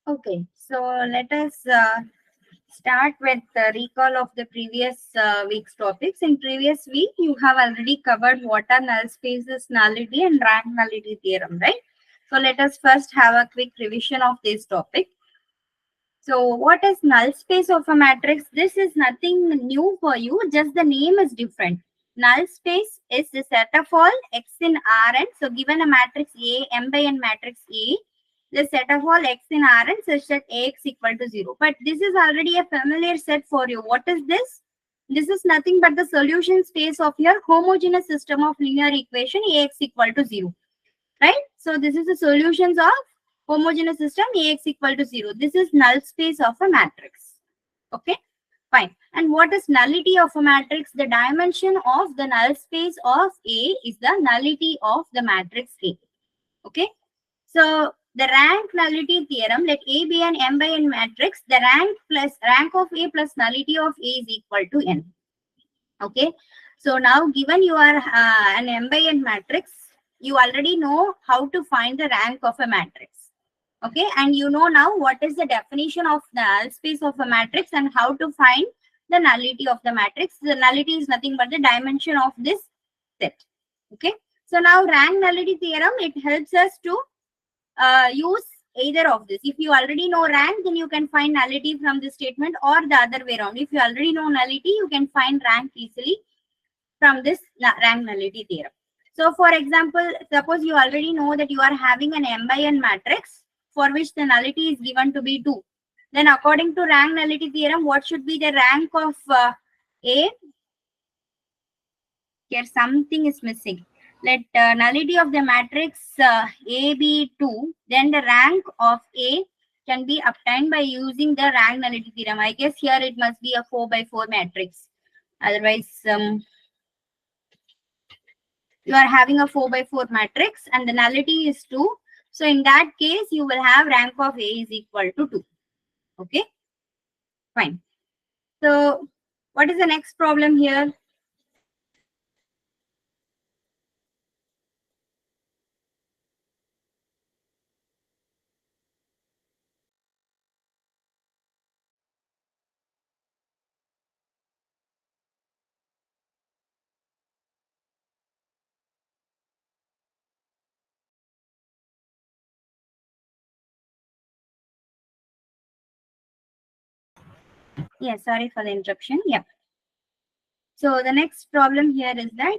Okay, so let us start with the recall of the previous week's topics. In previous week, you have already covered what are null spaces, nullity, and rank nullity theorem, right? So let us first have a quick revision of this topic. So what is null space of a matrix? This is nothing new for you, just the name is different. Null space is the set of all x in Rn. So given a matrix A, M by N matrix A, the set of all x in Rn such that Ax equal to 0. But this is already a familiar set for you. What is this? This is nothing but the solution space of your homogeneous system of linear equation Ax equal to 0. Right? So this is the solutions of homogeneous system Ax equal to 0. This is null space of a matrix. Okay, fine. And what is nullity of a matrix? The dimension of the null space of A is the nullity of the matrix A. Okay, so the rank nullity theorem, let A be an M by N matrix, the rank of A plus nullity of A is equal to N. Okay, so now given you are an M by N matrix, you already know how to find the rank of a matrix. Okay, and you know now what is the definition of the null space of a matrix and how to find the nullity of the matrix. The nullity is nothing but the dimension of this set. Okay, so now rank nullity theorem, it helps us to use either of this. If you already know rank, then you can find nullity from this statement, or the other way around. If you already know nullity, you can find rank easily from this rank nullity theorem. So for example, suppose you already know that you are having an M by N matrix for which the nullity is given to be 2. Then according to rank nullity theorem, what should be the rank of A? Here something is missing. Let nullity of the matrix A be 2. Then the rank of A can be obtained by using the rank nullity theorem. I guess here it must be a 4 by 4 matrix. Otherwise, you are having a 4 by 4 matrix and the nullity is 2. So in that case, you will have rank of A is equal to 2. Okay, fine. So what is the next problem here? Yeah, sorry for the interruption. Yeah. So the next problem here is that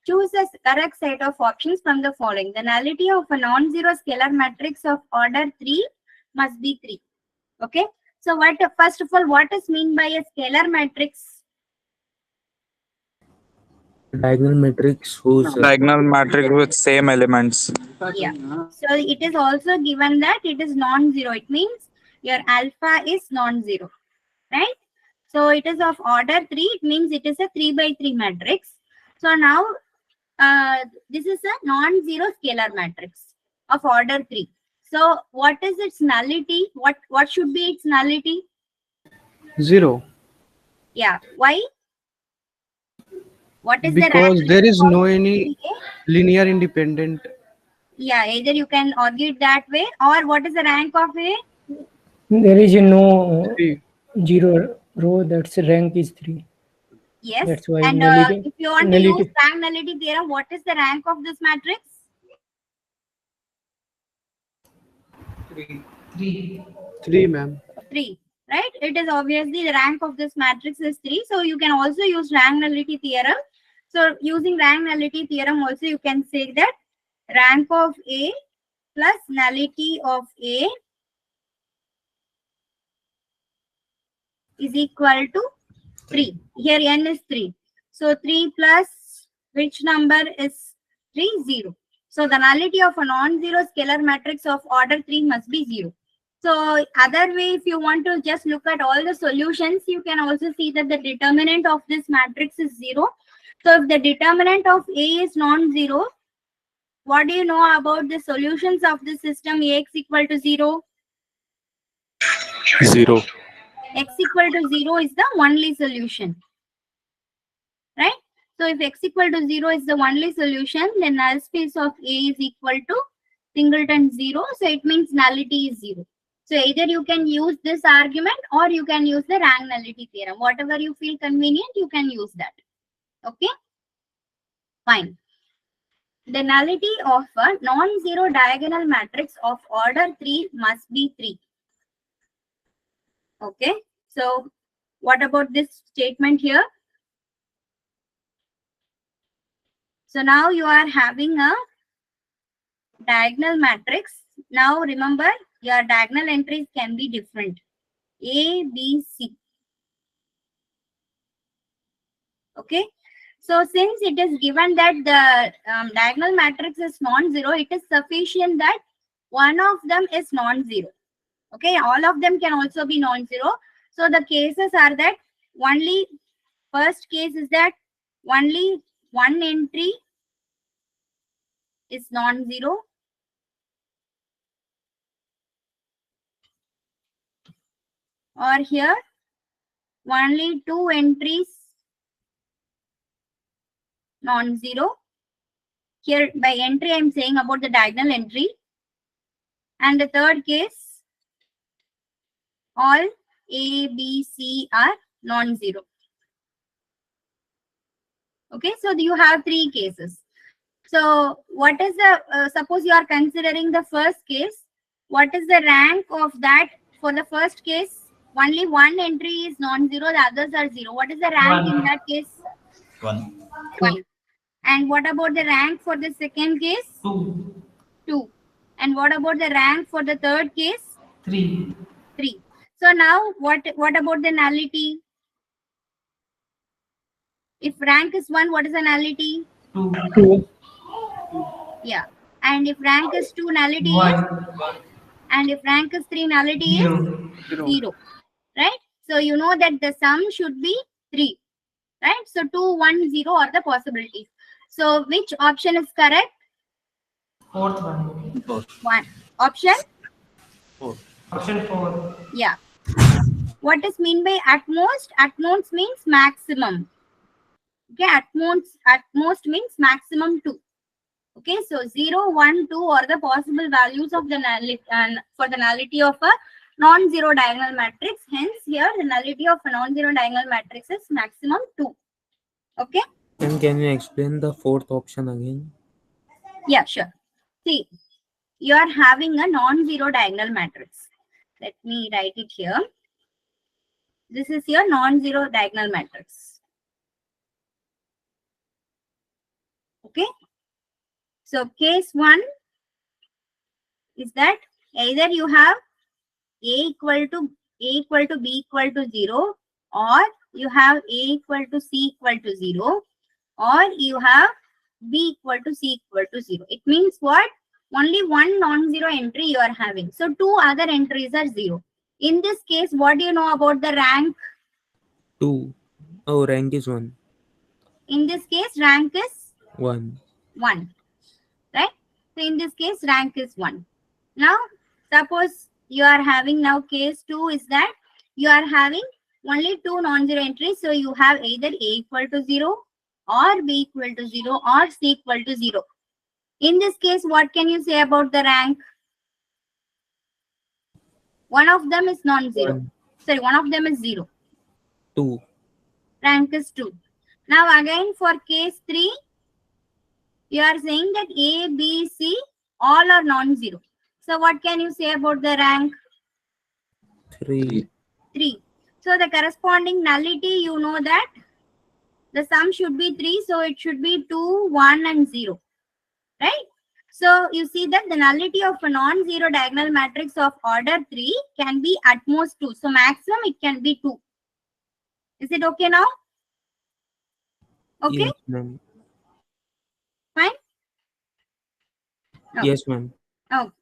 choose a correct set of options from the following. The nullity of a non-zero scalar matrix of order 3 must be 3. Okay. So what, first of all, what is meant by a scalar matrix? Diagonal matrix whose Diagonal matrix with same elements. Yeah. So it is also given that it is non-zero. It means your alpha is non-zero, right? So it is of order 3. It means it is a 3 by 3 matrix. So now this is a non-zero scalar matrix of order 3. So what is its nullity? What should be its nullity? 0. Yeah. Why? What is Because the rank there is of no any A? linear independent. Yeah, either you can argue it that way, or what is the rank of A? There is no 3. 0 row, that's rank is 3. Yes. That's why And nullity, if you want to use nullity. rank nullity theorem, what is the rank of this matrix? 3, ma'am. 3, right? It is obviously the rank of this matrix is 3. So you can also use rank nullity theorem. So using rank nullity theorem also you can say that rank of A plus nullity of A is equal to 3. Here n is 3. So 3 plus which number is 3? 0. So the nullity of a non-zero scalar matrix of order 3 must be 0. So other way, if you want to just look at all the solutions, you can also see that the determinant of this matrix is 0. So if the determinant of A is non-zero, what do you know about the solutions of the system Ax equal to 0? 0. X equal to 0 is the only solution, right? So if x equal to 0 is the only solution, then null space of A is equal to singleton 0. So it means nullity is 0. So either you can use this argument or you can use the rank nullity theorem. Whatever you feel convenient, you can use that. Okay, fine. The nullity of a non-zero diagonal matrix of order 3 must be 3. Okay, so what about this statement here? So now you are having a diagonal matrix. Now remember, your diagonal entries can be different. A, B, C. Okay. So since it is given that the diagonal matrix is non-zero, it is sufficient that one of them is non-zero. Okay. All of them can also be non-zero. So the cases are that only first case is that only one entry is non-zero. Or here only two entries non-zero. Here by entry I am saying about the diagonal entry. And the third case, all A, B, C are non-zero. Okay, so you have three cases. So what is the, suppose you are considering the first case, what is the rank of that? For the first case, only one entry is non-zero, the others are zero. What is the rank in that case? 1. 1. And what about the rank for the second case? 2. 2. And what about the rank for the third case? 3. 3. So now what about the nullity? If rank is 1, what is the nullity? 2. 2. Yeah. And if rank is 2, nullity is? 1. And if rank is 3, nullity 0. is? 0. Right? So you know that the sum should be 3. Right? So 2, 1, 0 are the possibilities. So which option is correct? Fourth one. 1. Option? 4. Option 4. Yeah. What is mean by at most? At most means maximum. Okay, at most means maximum 2. Okay, so 0, 1, 2 are the possible values of the nullity for the nullity of a non-zero diagonal matrix. Hence, here the nullity of a non-zero diagonal matrix is maximum 2. Okay. And can you explain the fourth option again? Yeah, sure. See, you are having a non-zero diagonal matrix. Let me write it here. This is your non-zero diagonal matrix. Okay. So case 1 is that either you have A equal to B equal to 0, or you have A equal to C equal to 0, or you have B equal to C equal to 0. It means what? Only one non-zero entry you are having. So two other entries are 0. In this case, what do you know about the rank? 2. Oh, rank is 1. In this case, rank is 1. 1. Right? So in this case, rank is 1. Now, suppose you are having now case 2 is that you are having only two non-zero entries. So you have either A equal to 0 or B equal to 0 or C equal to 0. In this case, what can you say about the rank? One of them is non-zero. 1. Sorry, one of them is 0. 2. Rank is 2. Now again for case 3, you are saying that A, B, C all are non-zero. So what can you say about the rank? 3. 3. So the corresponding nullity, you know that the sum should be 3. So it should be 2, 1 and 0. Right? So you see that the nullity of a non-zero diagonal matrix of order 3 can be at most 2. So maximum it can be 2. Is it okay now? Okay. Yes, ma'am. Fine. Okay. Yes, ma'am. Oh.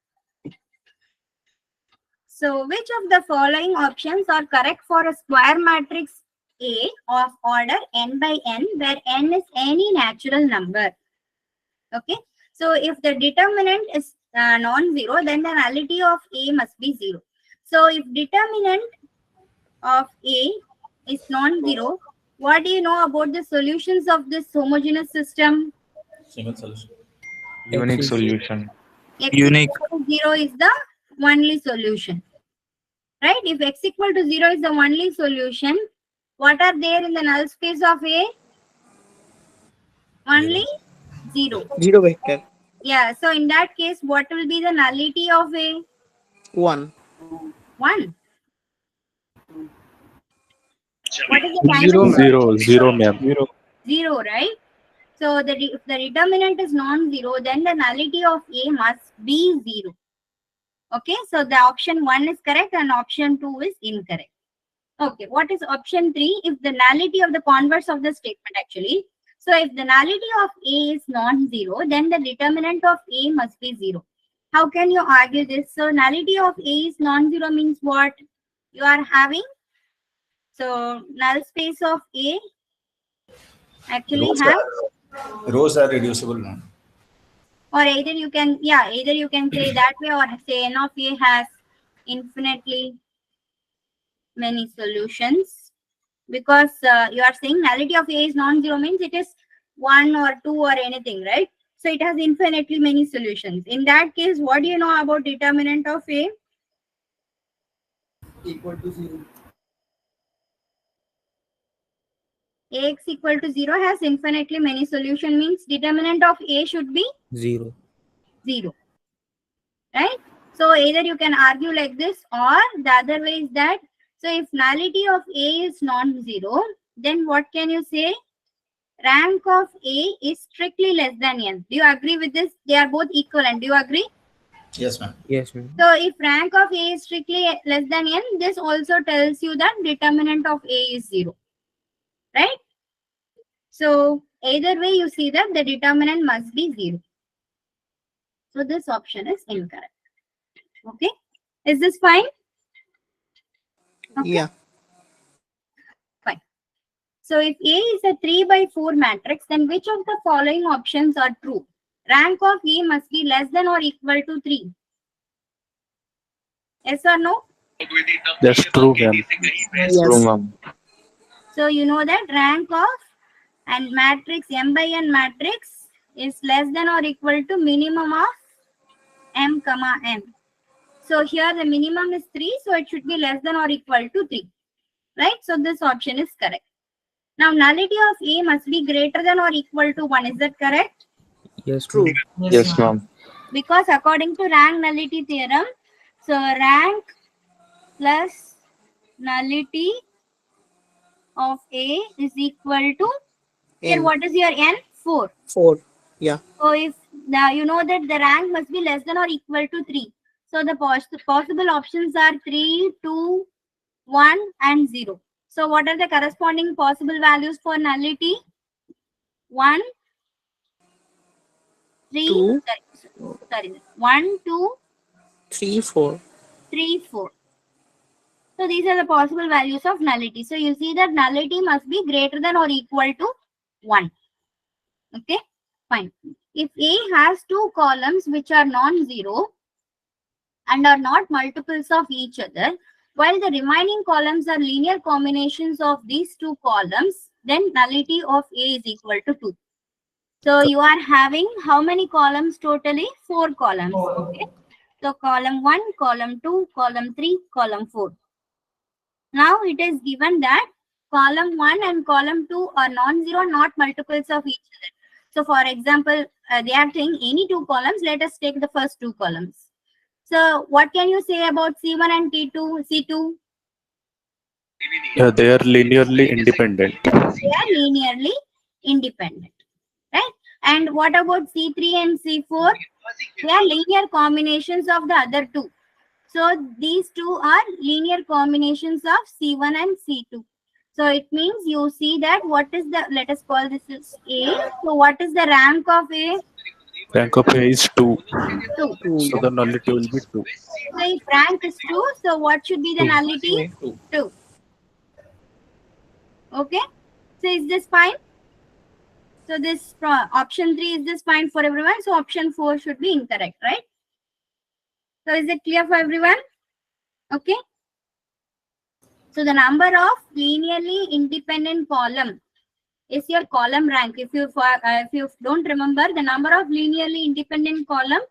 So which of the following options are correct for a square matrix A of order n by n, where n is any natural number? Okay. So if the determinant is non-zero, then the nullity of A must be 0. So if determinant of A is non-zero, what do you know about the solutions of this homogeneous system? Single solution. Unique solution. X Unique. equal to 0 is the only solution. right? If x equal to 0 is the only solution, what are there in the null space of A? Only 0. 0 vector. Yeah, so in that case, what will be the nullity of A? 1. 1. What is the kind 0, of ma'am. Zero, zero, ma'am. 0, right? So if the determinant is non-zero, then the nullity of A must be 0. Okay, so the option 1 is correct and option 2 is incorrect. Okay, what is option 3? If the nullity of the converse of the statement actually. So if the nullity of A is non-zero, then the determinant of A must be 0. How can you argue this? So nullity of A is non-zero means what? You are having, so null space of A actually Rows are reducible now. or either you can, yeah, either you can say that way or say N of A has infinitely many solutions, because you are saying nullity of A is non-zero means it is 1 or 2 or anything, right? So it has infinitely many solutions. In that case, what do you know about determinant of A? Equal to 0. Ax equal to 0 has infinitely many solution means determinant of A should be 0. 0, right? So either you can argue like this, or the other way is that, so if nullity of A is non-zero, then what can you say? Rank of A is strictly less than n. Do you agree with this? They are both equivalent. Do you agree? Yes, ma'am. Yes, ma'am. So if rank of A is strictly less than n, this also tells you that determinant of A is 0, right? So either way you see that the determinant must be 0. So this option is incorrect. Okay, is this fine? Okay. Yeah. Fine. So if A is a 3 by 4 matrix, then which of the following options are true? Rank of A must be less than or equal to 3. Yes or no? That's true, ma'am. Yes. True, ma'am. So you know that rank of and matrix M by N matrix is less than or equal to minimum of M comma N. So here the minimum is 3, so it should be less than or equal to 3. Right? So this option is correct. Now nullity of A must be greater than or equal to 1. Is that correct? Yes, True. ma'am. Yes, ma'am. Because according to rank nullity theorem, so rank plus nullity of A is equal to, here N. what is your N? 4. 4. Yeah. So if now you know that the rank must be less than or equal to 3. So the possible options are 3, 2, 1 and 0. So what are the corresponding possible values for nullity? 1, 3, 2. sorry, 1, 2, 3, 4. 3, 4. So these are the possible values of nullity. So you see that nullity must be greater than or equal to 1. Okay, fine. If A has 2 columns which are non-zero and are not multiples of each other, while the remaining columns are linear combinations of these 2 columns, then nullity of A is equal to 2. So you are having how many columns totally? 4 columns. Okay. So column 1, column 2, column 3, column 4. Now it is given that column 1 and column 2 are non-zero, not multiples of each other. So for example, they are saying any 2 columns. Let us take the first 2 columns. So what can you say about C1 and C2? Yeah, they are linearly independent. They are linearly independent, right? And what about C3 and C4? They are linear combinations of the other 2. So these 2 are linear combinations of C1 and C2. So it means you see that what is the, let us call this is A. So what is the rank of A? Rank of A is 2. 2. 2. So the nullity will be 2. So if rank is 2, so what should be the 2. nullity? 2. Okay. So is this fine? So this option 3, is this fine for everyone? So option 4 should be incorrect, right? So is it clear for everyone? Okay. So the number of linearly independent column is your column rank. If you don't remember, the number of linearly independent column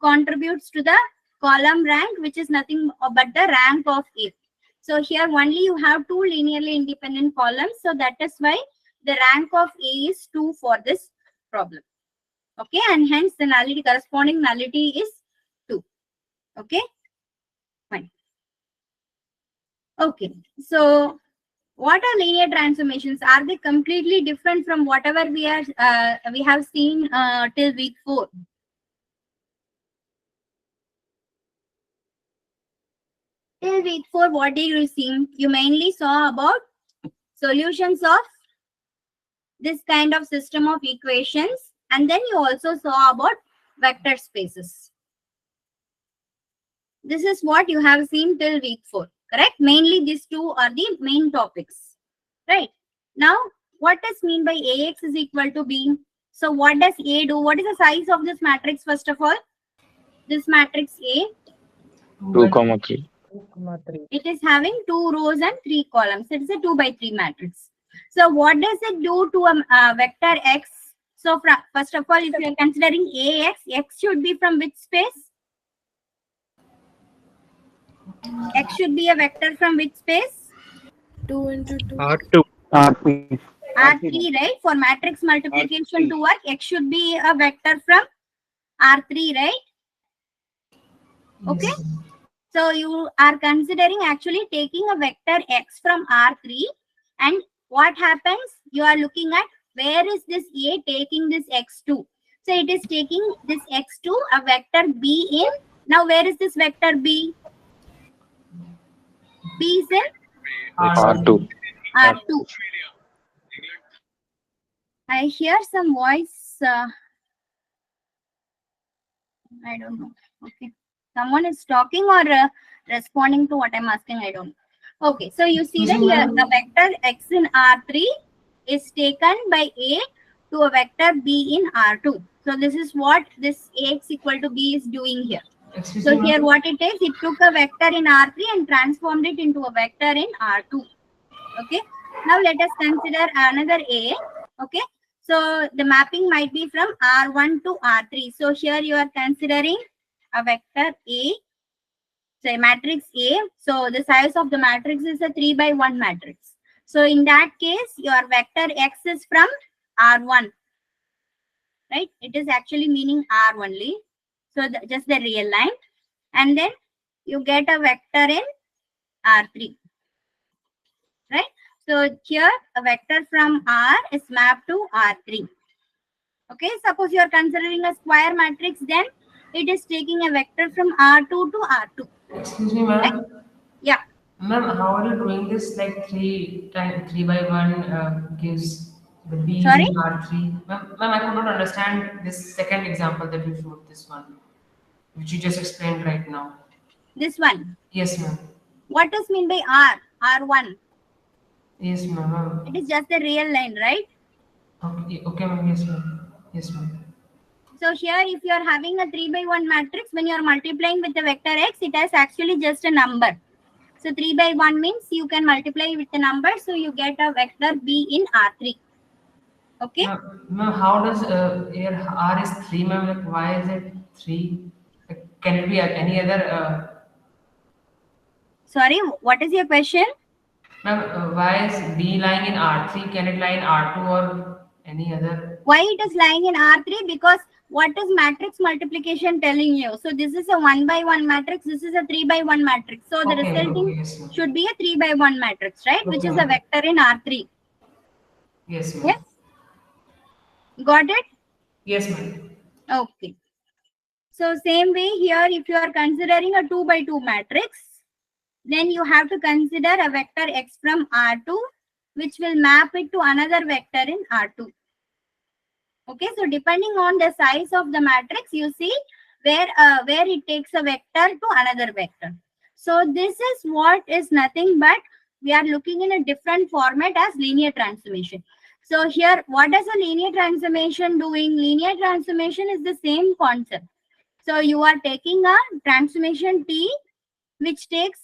contributes to the column rank, which is nothing but the rank of A. So here only you have two linearly independent columns. So that is why the rank of A is 2 for this problem. Okay, and hence the nullity, corresponding nullity is 2. Okay, fine. Okay, so what are linear transformations? Are they completely different from whatever we have seen till week 4? Till week 4, what did you see? You mainly saw about solutions of this kind of system of equations, and then you also saw about vector spaces. This is what you have seen till week 4, correct? Mainly these two are the main topics, right? Now, what does mean by AX is equal to B? So what does A do? What is the size of this matrix first of all? This matrix A, 2,3. it is having 2 rows and 3 columns. It is a 2 by 3 matrix. So what does it do to a vector X? So first of all, if you are considering AX, X should be from which space? X should be a vector from which space? 2 into 2. R2. R3. R3, right? For matrix multiplication to work, X should be a vector from R3, right? Okay. So you are considering actually taking a vector X from R3, and what happens? You are looking at where is this A taking this X2. So it is taking this X2, a vector B in. Now where is this vector B? B is in R2. R2. I hear some voice. I don't know. Okay. Someone is talking or responding to what I'm asking. I don't know. Okay. So you see that here the vector X in R3 is taken by A to a vector B in R2. So this is what this AX equal to B is doing here. So here what it is, it took a vector in R3 and transformed it into a vector in R2. Okay. Now let us consider another A. Okay. So the mapping might be from R1 to R3. So here you are considering a vector A, say matrix A. So the size of the matrix is a 3 by 1 matrix. So in that case, your vector X is from R1, right? It is actually meaning R only. So just the real line. And then you get a vector in R3, right? So here a vector from R is mapped to R3. Okay, suppose you are considering a square matrix, then it is taking a vector from R2 to R2. Excuse me, ma'am. Right? Yeah. Ma'am, how are you doing this? Like 3 by 1 gives the B Sorry? in R3. Ma'am, I could not understand this second example that you showed, this one, which you just explained right now. This one. Yes, ma'am. What does mean by R? R1. Yes, ma'am. It is just the real line, right? Okay, ma'am. Yes, ma'am. Yes, ma'am. So here, if you are having a 3 by 1 matrix, when you are multiplying with the vector X, it is actually just a number. So 3 by 1 means you can multiply with the number, so you get a vector B in R3. Okay. Ma'am, how does here R is 3, ma'am? Like, why is it 3? Like, can it be any other? Sorry, what is your question? Ma'am, why is B lying in R3? Can it lie in R2 or any other? Why it is lying in R3? Because what is matrix multiplication telling you? So this is a 1 by 1 matrix. This is a 3 by 1 matrix. So the resulting yes, ma'am. should be a 3 by 1 matrix, right? Which is a vector in R3. Yes, ma'am. Yes. Got it? Yes, ma'am. Okay. So same way here, if you are considering a 2 by 2 matrix, then you have to consider a vector X from R2, which will map it to another vector in R2. Okay, so depending on the size of the matrix, you see where it takes a vector to another vector. So this is what is nothing but we are looking in a different format as linear transformation. So here, what is a linear transformation doing? Linear transformation is the same concept. So you are taking a transformation T, which takes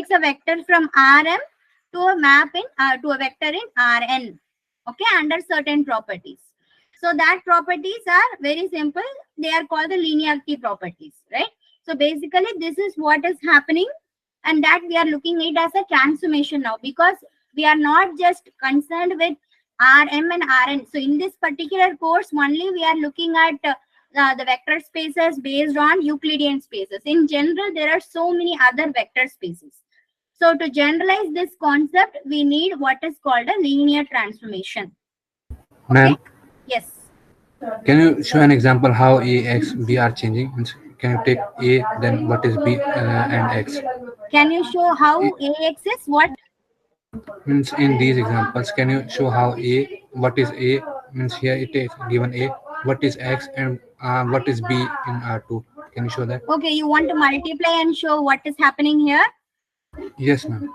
a vector from Rm to a map in to a vector in Rn. Okay, under certain properties. So that properties are very simple. They are called the linearity properties, right? So basically this is what is happening, and that we are looking at it as a transformation now, because we are not just concerned with Rm and Rn. So in this particular course only we are looking at the vector spaces based on Euclidean spaces. In general, there are so many other vector spaces. So to generalize this concept, we need what is called a linear transformation. Ma'am, Yes. can you show an example how A, X, B are changing? Means, can you take A, then what is B and X? Can you show how Ax is what? Means in these examples, can you show how A, what is A? Means here it is given A, what is X, and what is B in R2? Can you show that? Okay, you want to multiply and show what is happening here? Yes, ma'am.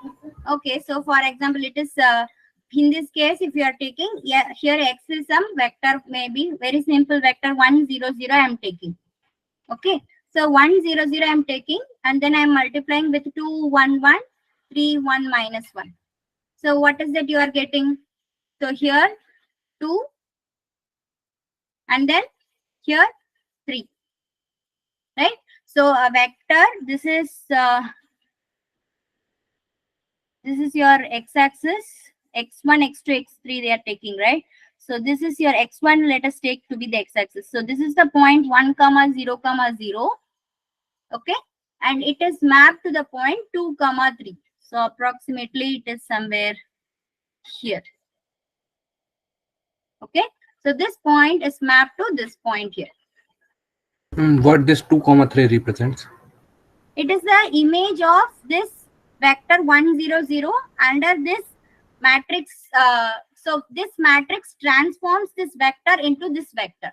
Okay, so for example, it is in this case, if you are taking, here X is some vector, maybe very simple vector 1, 0, 0 I am taking. Okay, so 1, 0, 0 I am taking, and then I am multiplying with 2, 1, 1, 3, 1, minus 1. So what is that you are getting? So here 2, and then here 3, right? So a vector, this is your x-axis, x1, x2, x3 they are taking, right? So this is your x1, let us take to be the x-axis. So this is the point 1, 0, 0. Okay, and it is mapped to the point 2, 3. So approximately it is somewhere here. Okay, so this point is mapped to this point here. What this 2, 3 represents? It is the image of this vector 1, 0, 0 under this matrix. So this matrix transforms this vector into this vector.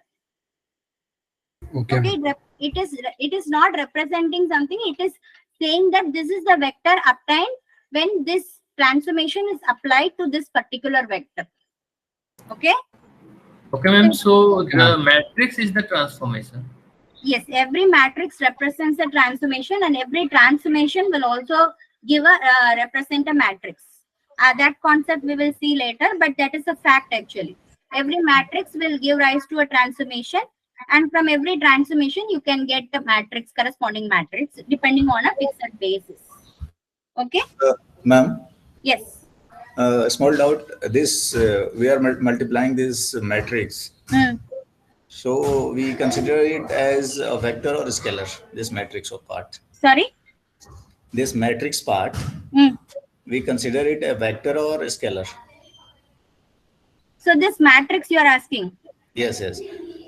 Okay. Okay, it is not representing something. It is saying that this is the vector obtained when this transformation is applied to this particular vector. Okay. Okay, ma'am. So the matrix is the transformation. Yes, every matrix represents a transformation, and every transformation will also give a represent a matrix. That concept we will see later, but that is a fact actually. Every matrix will give rise to a transformation, and from every transformation you can get the matrix, corresponding matrix, depending on a fixed basis. Okay. Ma'am. Yes. Small doubt. This we are multiplying this matrix. So we consider it as a vector or a scalar. This matrix or part. Sorry. This matrix part. We consider it a vector or a scalar. So this matrix you are asking? Yes, yes.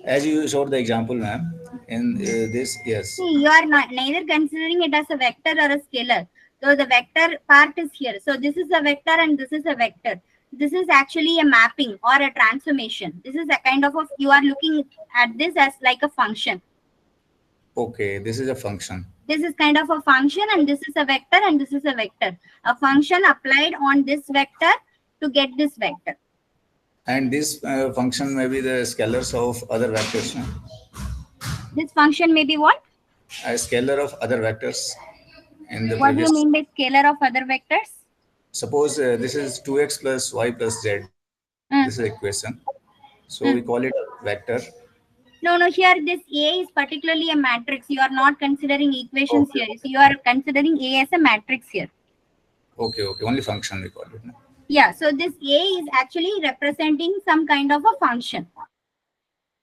As you showed the example, ma'am, in this, yes. See, you are neither considering it as a vector or a scalar. So the vector part is here. So this is a vector and this is a vector. This is actually a mapping or a transformation. This is a kind of you are looking at this as like a function. Okay, this is a function. This is kind of a function, and this is a vector, and this is a vector. A function applied on this vector to get this vector. And this function may be the scalars of other vectors. No? This function may be what? A scalar of other vectors. In the What do you mean by scalar of other vectors? Suppose this is 2x plus y plus z. This is equation. So we call it a vector. No, here this A is particularly a matrix. You are not considering equations here. So you are considering A as a matrix here. Okay, only function we call it. No? Yeah, so this A is actually representing some kind of a function.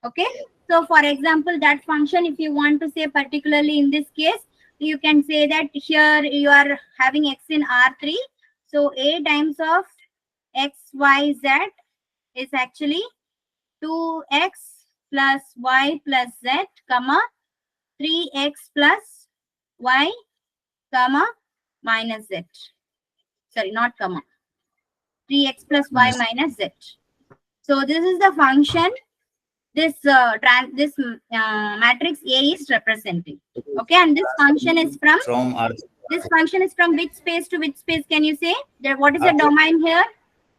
Okay, so for example, that function, if you want to say particularly in this case, you can say that here you are having x in R3. So A times of x, y, z is actually 2x plus y plus z, comma 3x plus y, comma minus z. Sorry, not comma. 3x plus y minus z. So this is the function this matrix A is representing. Okay, and this function is from R3. This function is from which space to which space? Can you say that? What is the domain here?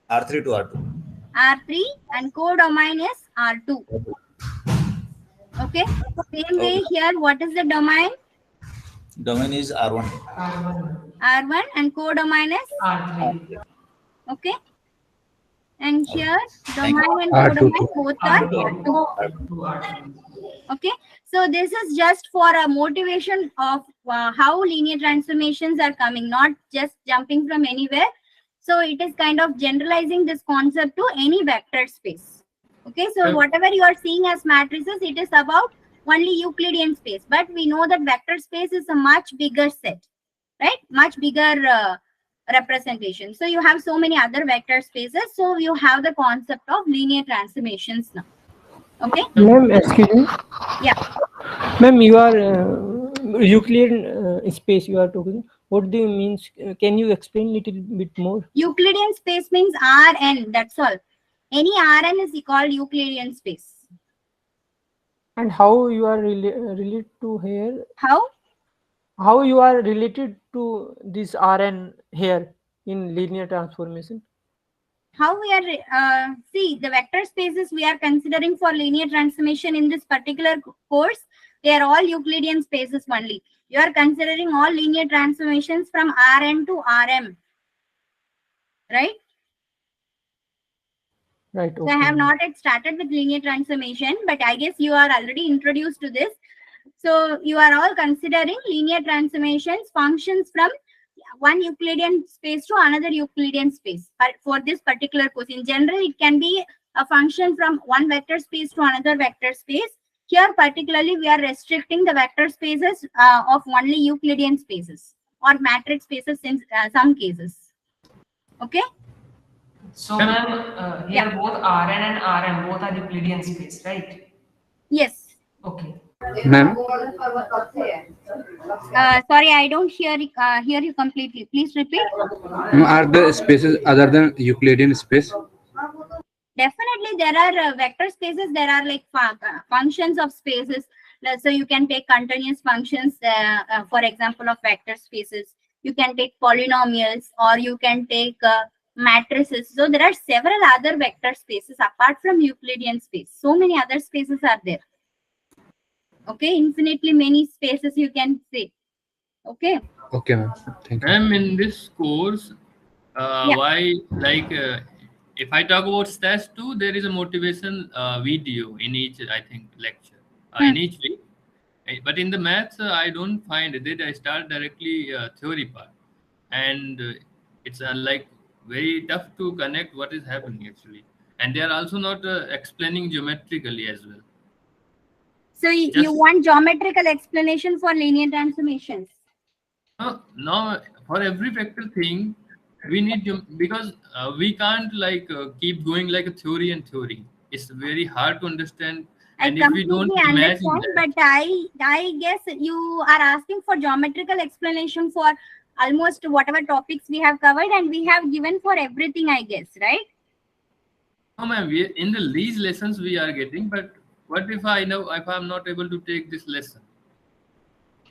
R3 to R2. R3, and codomain is R2. Okay. Same way here, what is the domain? Domain is R1. R1, and codomain is R3. Okay. And here, Thank domain and R2. codomain both are R2. Okay, so this is just for a motivation of how linear transformations are coming, not just jumping from anywhere. So it is kind of generalizing this concept to any vector space. Okay, so whatever you are seeing as matrices, it is about only Euclidean space, but we know that vector space is a much bigger set, right? Much bigger representation. So you have so many other vector spaces. So you have the concept of linear transformations now. Okay. Ma'am, excuse me. Yeah. Ma'am, you are Euclidean space you are talking. What do you means? Can you explain little bit more? Euclidean space means Rn. That's all. Any Rn is called Euclidean space. And how you are related to here? How you are related to this Rn here in linear transformation? How we are see the vector spaces we are considering for linear transformation in this particular course, they are all Euclidean spaces only. You are considering all linear transformations from Rn to Rm, right? Right. So I have not yet started with linear transformation, but I guess you are already introduced to this. So you are all considering linear transformations functions from one Euclidean space to another Euclidean space. But for this particular course, in general, it can be a function from one vector space to another vector space. Here, particularly, we are restricting the vector spaces of only Euclidean spaces or matrix spaces in some cases. Okay. So, ma'am, here both Rn and Rm both are Euclidean space, right? Yes. Okay. Ma'am, sorry, I don't hear you completely. Please repeat. are there spaces other than Euclidean space? Definitely, there are vector spaces. There are like functions of spaces. So you can take continuous functions, for example, of vector spaces. You can take polynomials, or you can take matrices. So there are several other vector spaces apart from Euclidean space. So many other spaces are there. Okay, infinitely many spaces you can say. Okay. Okay, ma'am. Thank you. Ma'am, in this course, why like if I talk about stats 2, there is a motivation video in each, I think, lecture in each week. But in the maths, I don't find it. I start directly theory part, and it's like very tough to connect what is happening actually. And they are also not explaining geometrically as well. So you want geometrical explanation for linear transformations? No, for every vector thing, we need because we can't like keep going like a theory and theory. It's very hard to understand. And if we don't imagine that, but I guess you are asking for geometrical explanation for almost whatever topics we have covered, and we have given for everything, I guess, right? no, ma'am. In these lessons we are getting, but what if I'm not able to take this lesson?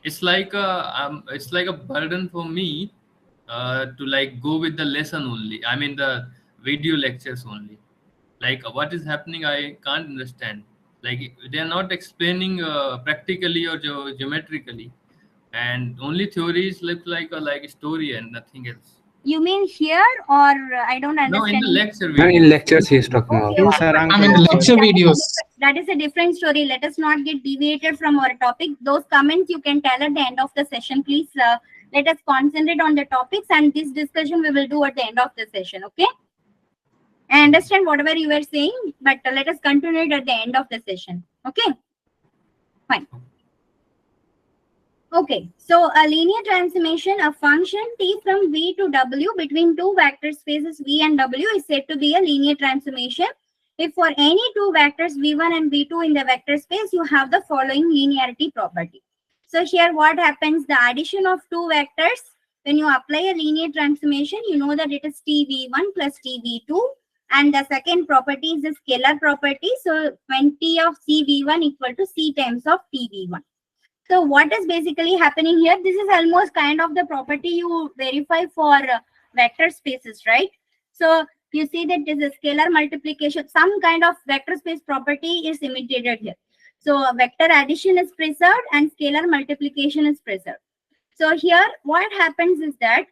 It's like a burden for me to like go with the lesson only. I mean the video lectures only. Like what is happening, I can't understand. Like they are not explaining practically or geometrically, and only theories look like a story and nothing else. You mean here, or I don't understand? No, in the lecture videos. In lectures he is talking about. I mean the lecture videos. That is a different story. Let us not get deviated from our topic. Those comments you can tell at the end of the session. Please let us concentrate on the topics, and this discussion we will do at the end of the session. Okay? I understand whatever you were saying, but let us continue it at the end of the session. Okay? Fine. Okay, so a linear transformation, a function t from v to w between two vector spaces v and w is said to be a linear transformation if for any two vectors v1 and v2 in the vector space you have the following linearity property. So here what happens, the addition of two vectors, when you apply a linear transformation, you know that it is tv1 plus tv2, and the second property is the scalar property. So when t of cv1 equal to c times of tv1. So what is basically happening here? This is almost kind of the property you verify for vector spaces, right? So you see that this is scalar multiplication. Some kind of vector space property is imitated here. So vector addition is preserved and scalar multiplication is preserved. So here what happens is that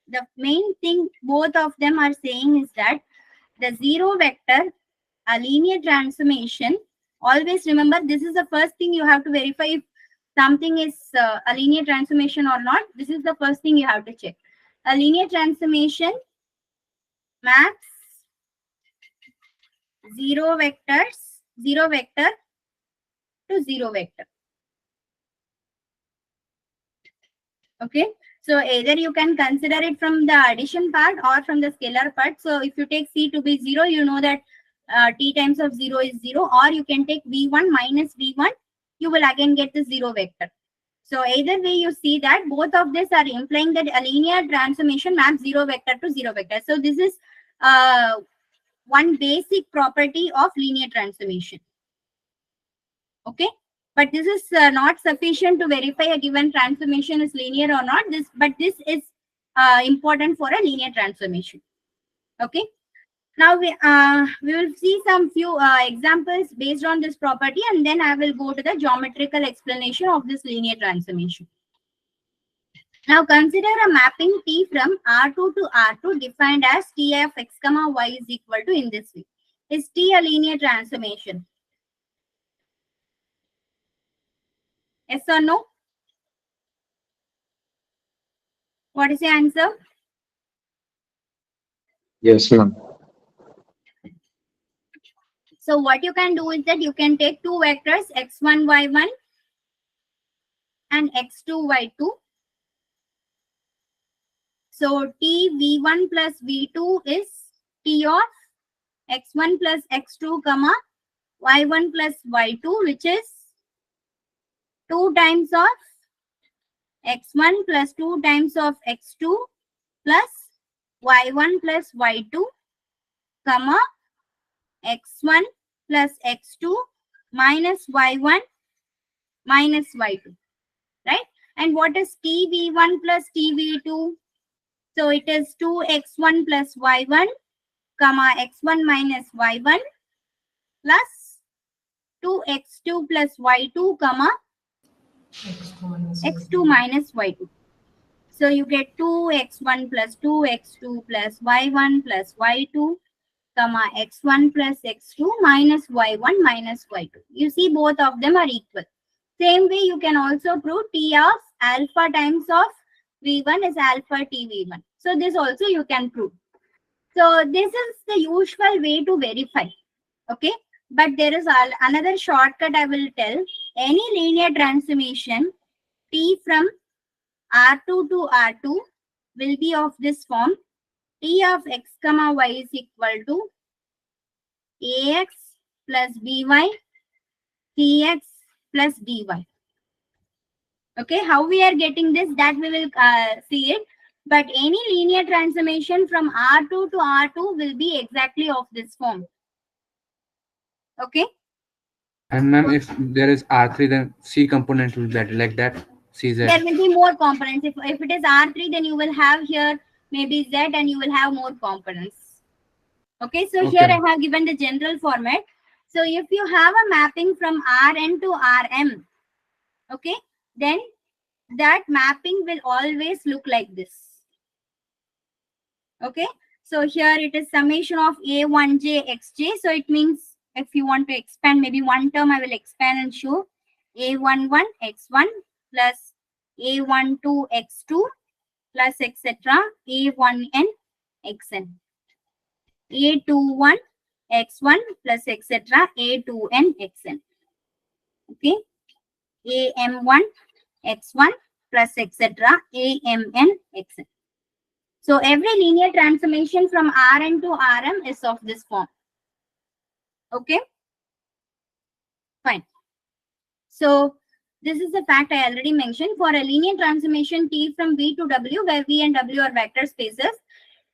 the main thing both of them are saying is that the zero vector, a linear transformation, Always remember, this is the first thing you have to verify if something is a linear transformation or not. This is the first thing you have to check. A linear transformation maps zero vector to zero vector. Okay, so either you can consider it from the addition part or from the scalar part. So if you take C to be 0, you know that t times of 0 is 0, or you can take v1 minus v1, you will again get the 0 vector. So either way you see that both of these are implying that a linear transformation maps 0 vector to 0 vector. So this is one basic property of linear transformation. Okay, but this is not sufficient to verify a given transformation is linear or not. But this is important for a linear transformation. Okay, now we will see some few examples based on this property, and then I will go to the geometrical explanation of this linear transformation. Now consider a mapping T from R2 to R2 defined as T of x comma y is equal to in this way. Is T a linear transformation? Yes or no? What is the answer? Yes, ma'am. So what you can do is that you can take two vectors x1, y1 and x2, y2. So T v1 plus v2 is T of x1 plus x2 comma y1 plus y2, which is 2 times of x1 plus 2 times of x2 plus y1 plus y2 comma x1 plus x2 minus y1 minus y2, right? And what is tv1 plus tv2? So it is 2x1 plus y1 comma x1 minus y1 plus 2x2 plus y2 comma x2 minus y2. So you get 2x1 plus 2x2 plus y1 plus y2 comma x1 plus x2 minus y1 minus y2. You see both of them are equal. Same way you can also prove T of alpha times of v1 is alpha tv1. So this also you can prove. So this is the usual way to verify. Okay, but there is another shortcut I will tell. Any linear transformation T from R2 to R2 will be of this form. T of x comma y is equal to ax plus by cx plus dy. Okay, how we are getting this, that we will see it. But any linear transformation from R2 to R2 will be exactly of this form. Okay. And ma'am, if there is R3, then C component will be better, like that. CZ. There will be more components. If it is R3, then you will have here maybe Z and you will have more components. Okay, so Okay. here I have given the general format. So if you have a mapping from Rn to Rm, okay, then that mapping will always look like this. Okay, so here it is summation of a1j xj. So it means if you want to expand maybe one term, I will expand and show a11 x1 plus a12 x2 plus etc. a1n xn. a21 x1 plus etc. a2n xn. Okay, am1 x1 plus etc. amn xn. So every linear transformation from Rn to Rm is of this form. Okay, fine. So this is the fact I already mentioned. For a linear transformation T from V to W, where V and W are vector spaces,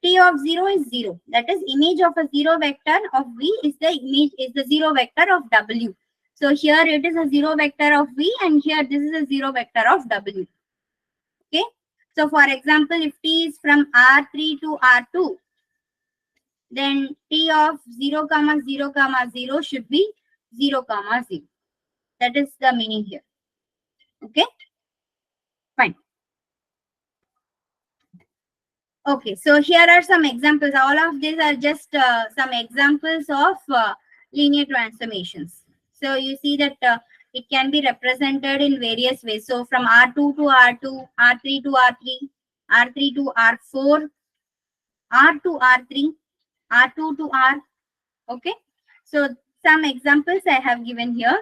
T of 0 is 0. That is, image of a 0 vector of V is the 0 vector of W. So here it is a 0 vector of V, and here this is a 0 vector of W. Okay. So for example, if T is from R3 to R2, then T of 0, 0, 0 should be 0, 0. That is the meaning here. Okay, fine. Okay, so here are some examples. All of these are just some examples of linear transformations. So you see that it can be represented in various ways. So from R2 to R2, R3 to R3, R3 to R4, R to R3, R2 to R. Okay. So some examples I have given here.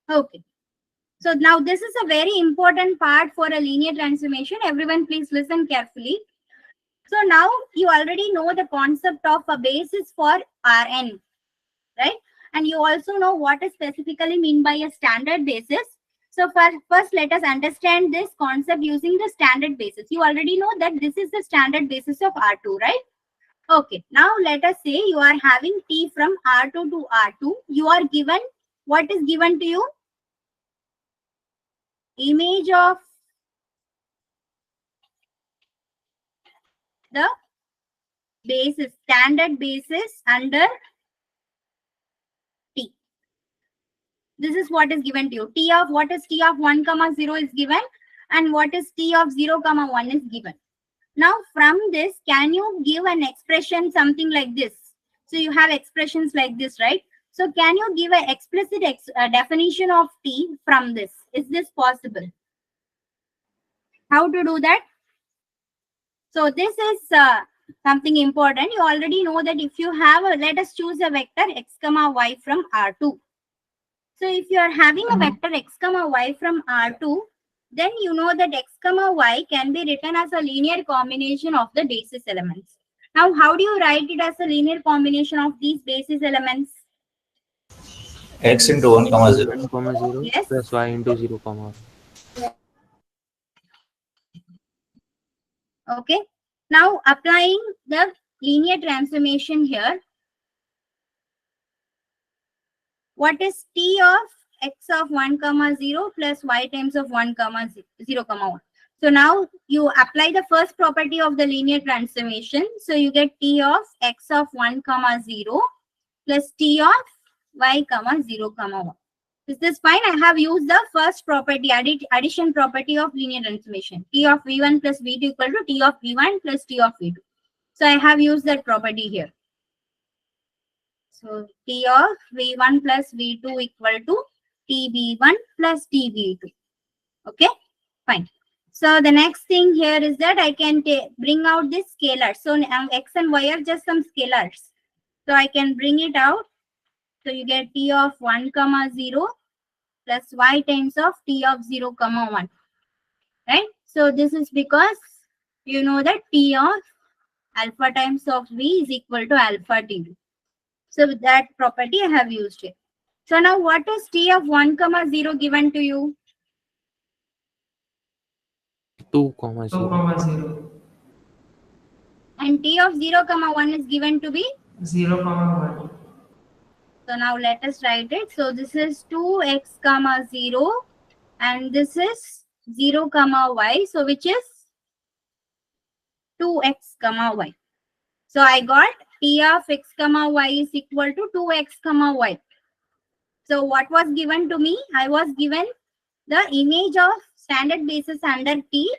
Okay. So now this is a very important part for a linear transformation. Everyone please listen carefully. So now you already know the concept of a basis for Rn, right? And you also know what is specifically mean by a standard basis. So first let us understand this concept using the standard basis. You already know that this is the standard basis of R2, right? Okay, now let us say you are having T from R2 to R2. You are given, what is given to you? Image of the basis, standard basis under T. This is what is given to you. T of, what is T of 1, 0 is given, and what is T of 0, 1 is given. Now from this, can you give an expression something like this? So you have expressions like this, right? So can you give an explicit definition of T from this? Is this possible? How to do that? So this is something important. You already know that if you have a, let us choose a vector x comma y from R2. So if you are having a vector x comma y from R2, then you know that x comma y can be written as a linear combination of the basis elements. Now, how do you write it as a linear combination of these basis elements? X into 1, 0. 1, 0 Yes. plus y into 0, 1. Okay. Now, applying the linear transformation here, what is T of x of 1, 0 plus y times of 1, 0, 1? So now you apply the first property of the linear transformation. So you get T of x of 1, 0 plus T of y, 0, 1. Is this fine? I have used the first property, addition property of linear transformation. T of v1 plus v2 equal to T of v1 plus T of v2. So I have used that property here. So T of v1 plus v2 equal to Tv1 plus Tv2. Okay, fine. So the next thing here is that I can bring out this scalar. So x and y are just some scalars. So I can bring it out. So you get T of 1, 0 plus y times of T of 0, 1. Right? So this is because you know that T of alpha times of v is equal to alpha Tv. So with that property I have used it. So now what is T of 1, 0 given to you? 2, 2, 0. 0. And T of 0, 1 is given to be? 0, 1. So now let us write it. So this is 2x, 0 and this is 0, y. So which is 2x, y. So I got T of x, y is equal to 2x, y. So what was given to me? I was given the image of standard basis under T.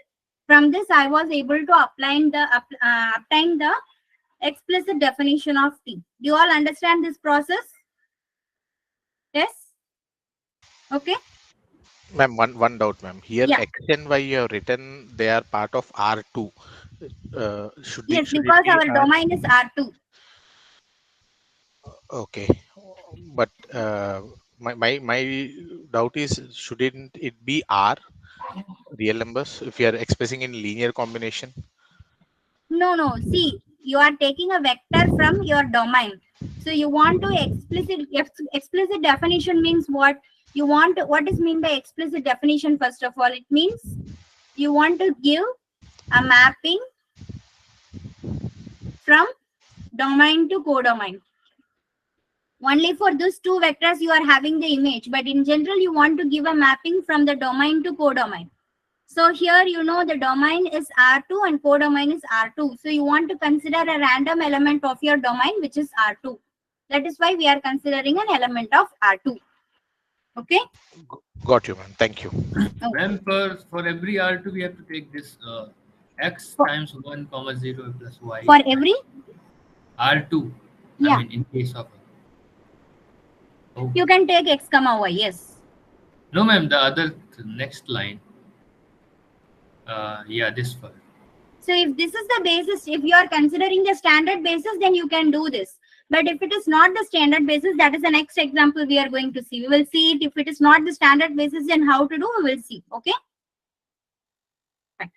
From this, I was able to obtain the explicit definition of T. Do you all understand this process? Yes? Okay. Ma'am, one doubt, ma'am. Here, Yeah. x and y you have written, they are part of R2. Yes, Should because it be our domain is R2. Okay, but my doubt is, shouldn't it be R, real numbers, if you are expressing in linear combination? No. See, you are taking a vector from your domain. So you want to explicit definition means what? You want to, what is mean by explicit definition? First of all, it means you want to give a mapping from domain to codomain. Only for those two vectors you are having the image, but in general you want to give a mapping from the domain to codomain. So here you know the domain is R2 and codomain is R2. So you want to consider a random element of your domain which is R2. That is why we are considering an element of R2. Okay? Got you, ma'am. Thank you. Ma'am, for every R2 we have to take this x times 1, 0 plus y. For every R2. Yeah. I mean, in case of You can take x comma y. Yes. No, ma'am, the next line. Yeah, this one. So if this is the basis, if you are considering the standard basis, then you can do this. But if it is not the standard basis, that is the next example we are going to see. We will see it. If it is not the standard basis, then how to do, we will see. Okay. Fine.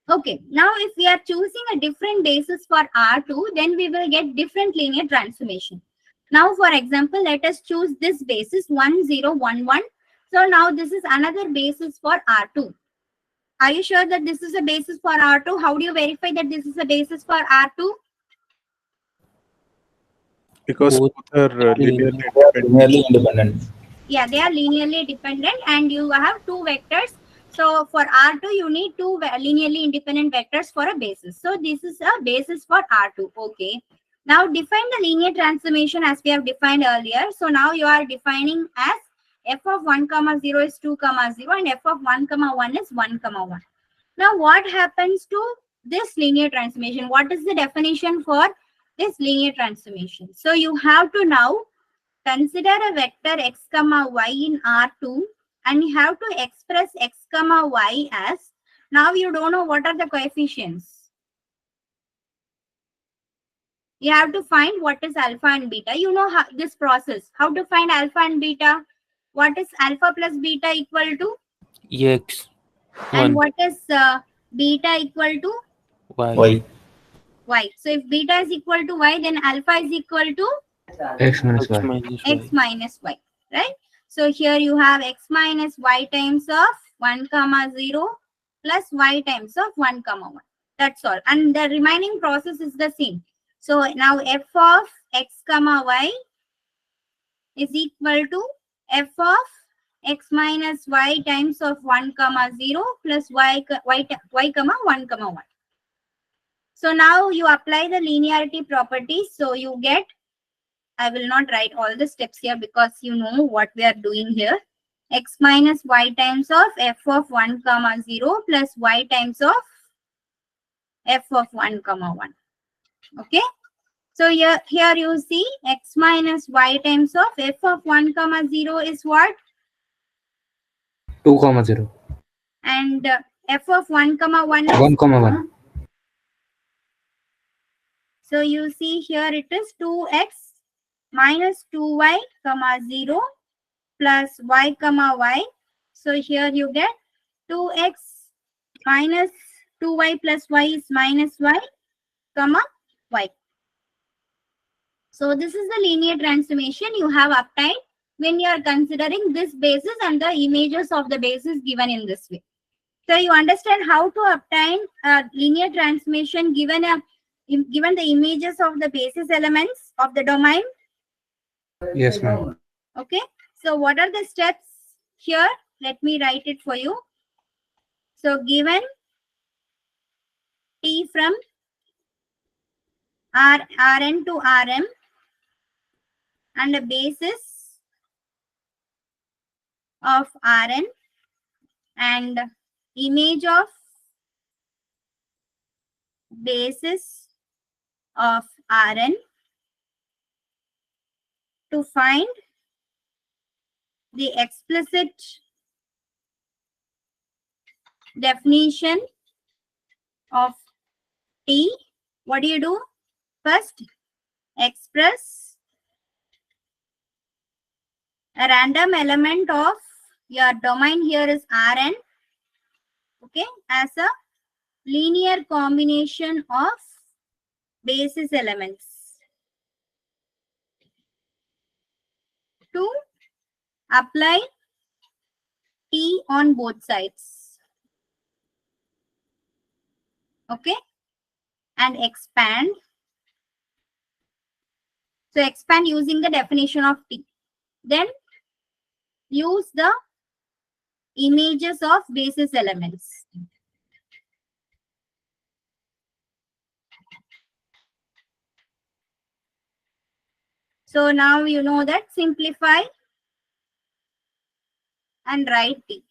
Okay. Now, if we are choosing a different basis for R2, then we will get different linear transformation. Now, for example, let us choose this basis 1, 0, 1, 1. So now this is another basis for R2. Are you sure that this is a basis for R2? How do you verify that this is a basis for R2? Because Both both are linear. Linearly independent. Yeah, they are linearly dependent and you have two vectors. So for R2, you need two linearly independent vectors for a basis. So this is a basis for R2. Okay. Now define the linear transformation as we have defined earlier. So now you are defining as f of 1 comma 0 is 2 comma 0 and f of 1 comma 1 is 1 comma 1. Now what happens to this linear transformation? What is the definition for this linear transformation? So you have to now consider a vector x comma y in R2 and you have to express x comma y as, now you don't know what are the coefficients. You have to find what is alpha and beta. You know how, this process, how to find alpha and beta. What is alpha plus beta equal to? X. And 1. what is beta equal to? Y. Y. Y. So if beta is equal to y, then alpha is equal to X minus X y. minus x Y. minus y, right? So here you have x minus y times of 1 comma 0 plus y times of 1 comma 1. That's all. And the remaining process is the same. So now f of x comma y is equal to f of x minus y times of 1 comma 0 plus y comma 1 comma 1. So now you apply the linearity properties. So you get, I will not write all the steps here because you know what we are doing here. X minus y times of f of 1 comma 0 plus y times of f of 1 comma 1. Okay. So here you see x minus y times of f of 1 comma 0 is what? 2 comma 0. And f of 1 comma 1 is? 1 comma 1. So you see here it is 2x minus 2y comma 0 plus y comma y. So here you get 2x minus 2y plus y is minus y comma y. So this is the linear transformation you have obtained when you are considering this basis and the images of the basis given in this way. So you understand how to obtain a linear transformation given the images of the basis elements of the domain. Yes, ma'am. Okay. So what are the steps here? Let me write it for you. So given T from Rn to Rm and a basis of Rn and image of basis of Rn to find the explicit definition of T. What do? First, express a random element of your domain here is Rn, okay, as a linear combination of basis elements to apply T on both sides, okay, and expand. So expand using the definition of T. Then use the images of basis elements. So now you know that, simplify and write T.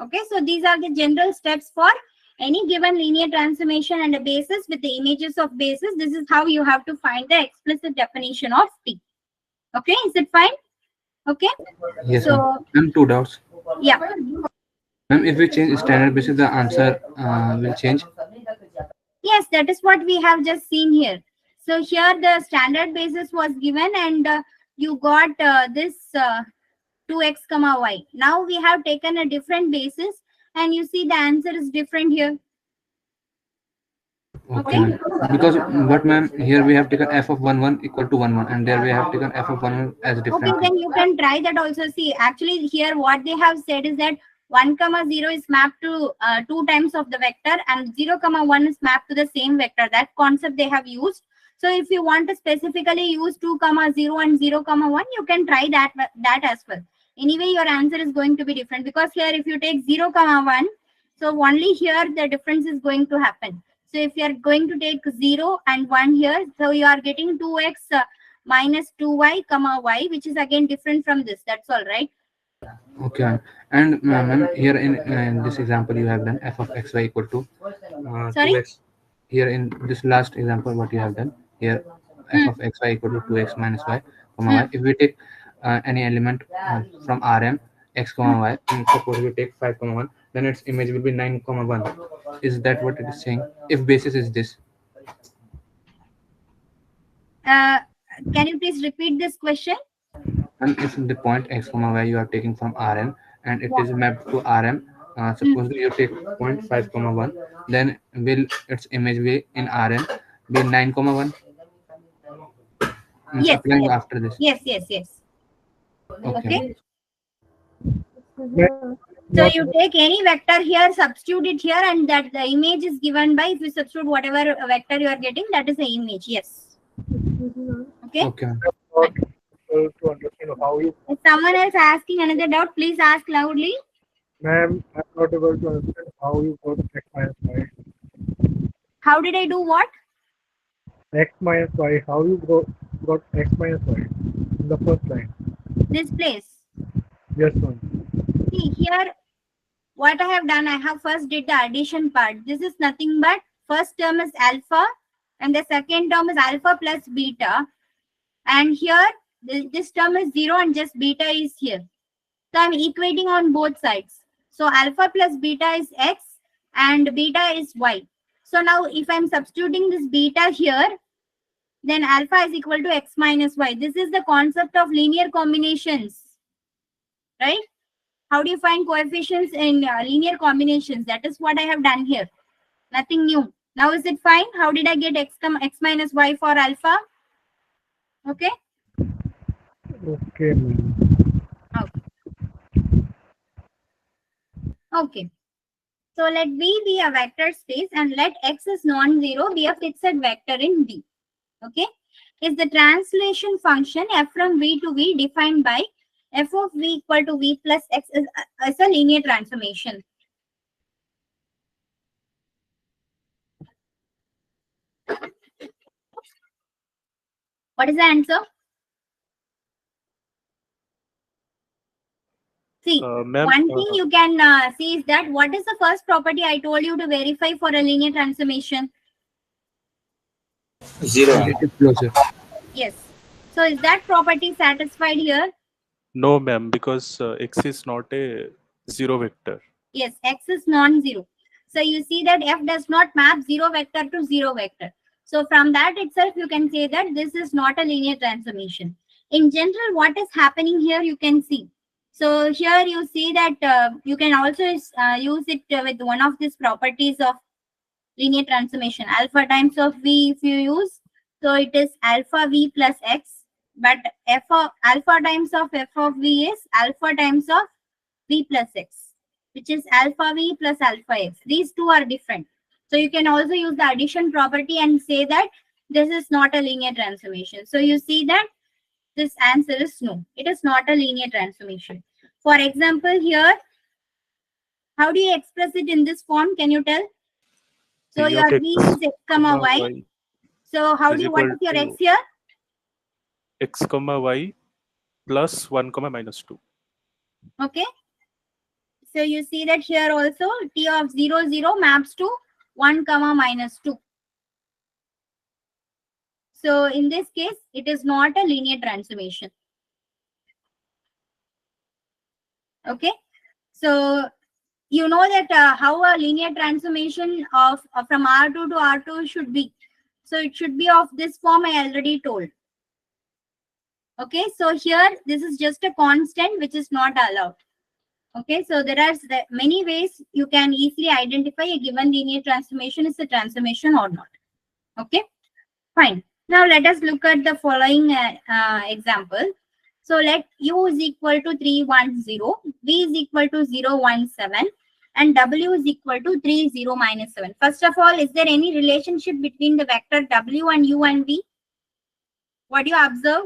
Okay, so these are the general steps for any given linear transformation and a basis with the images of basis, this is how you have to find the explicit definition of T. Okay, is it fine? Okay. Yes, So, ma'am. Ma'am, two doubts. yeah. Ma'am, if we change standard basis, the answer will change. Yes, that is what we have just seen here. So here the standard basis was given and you got this 2x comma y. Now we have taken a different basis and you see the answer is different here. Okay. Ma'am. Because what ma'am, here we have taken f of 1 equal to 1 and there we have taken f of 1 as different. Okay, then you can try that also. See, actually here what they have said is that 1 comma 0 is mapped to 2 times of the vector and 0 comma 1 is mapped to the same vector. That concept they have used. So if you want to specifically use 2 comma 0 and 0 comma 1, you can try that as well. Anyway, your answer is going to be different because here if you take 0 comma 1, so only here the difference is going to happen. So if you are going to take 0 and 1 here, so you are getting 2x minus 2y comma y, which is again different from this. That's all, right? Okay. And ma'am, here in this example you have done f of xy equal to Sorry? 2x. Here in this last example, what you have done here, f of xy equal to 2x minus y comma y. If we take any element from Rm x comma y, and suppose we take 5 comma 1, then its image will be 9 comma 1. Is that what it is saying? If basis is this. Can you please repeat this question? And if the point x comma y you are taking from Rm and it is mapped to Rm, suppose you take point 5 comma 1, then will its image be in Rm be 9 comma 1? Yes, Applying yes. after this. Yes. Okay. So you take any vector here, substitute it here, and that the image is given by, if you substitute whatever vector you are getting, that is the image. Yes. Okay. Okay. To understand how you. If someone else asking another doubt, please ask loudly. Ma'am, I'm not able to understand how you got x minus y. How did I do what? X minus y. How you got x minus y in the first line? This place. Yes, ma'am. See here, what I have done, I have first did the addition part. This is nothing but first term is alpha and the second term is alpha plus beta. And here, this term is 0 and just beta is here. So I'm equating on both sides. So alpha plus beta is x and beta is y. So now if I'm substituting this beta here, then alpha is equal to x minus y. This is the concept of linear combinations, right? How do you find coefficients in linear combinations? That is what I have done here. Nothing new. Now is it fine? How did I get x minus y for alpha? Okay. Okay, ma'am. Okay. So let V be a vector space and let X is non-zero be a fixed vector in V. Okay. Is the translation function f from V to V defined by f of V equal to V plus X is a linear transformation. What is the answer? See, one thing you can see is that what is the first property I told you to verify for a linear transformation? 0. Closure. Yes. So is that property satisfied here? No, ma'am, because x is not a zero vector. Yes, X is non-zero. So you see that f does not map 0 vector to 0 vector. So from that itself, you can say that this is not a linear transformation. In general, what is happening here, you can see. So here you see that you can also use it with one of these properties of linear transformation. Alpha times of V if you use. So it is alpha V plus X. But alpha times of f of V is alpha times of V plus X, which is alpha V plus alpha X. These two are different. So you can also use the addition property and say that this is not a linear transformation. So you see that this answer is no. It is not a linear transformation. For example, here, how do you express it in this form? Can you tell? So your V is x comma y. So how do you, what is your x here? X comma y plus 1 comma minus 2. Okay. So you see that here also t of 0, 0 maps to 1, comma minus 2. So in this case, it is not a linear transformation. Okay. So you know that how a linear transformation of from R2 to R2 should be. So it should be of this form I already told. Okay. So here, this is just a constant which is not allowed. Okay, so there are many ways you can easily identify a given linear transformation is a transformation or not. Okay, fine. Now let us look at the following example. So let U is equal to 310, V is equal to 017, and W is equal to 30 minus 7. First of all, is there any relationship between the vector W and U and V? What do you observe?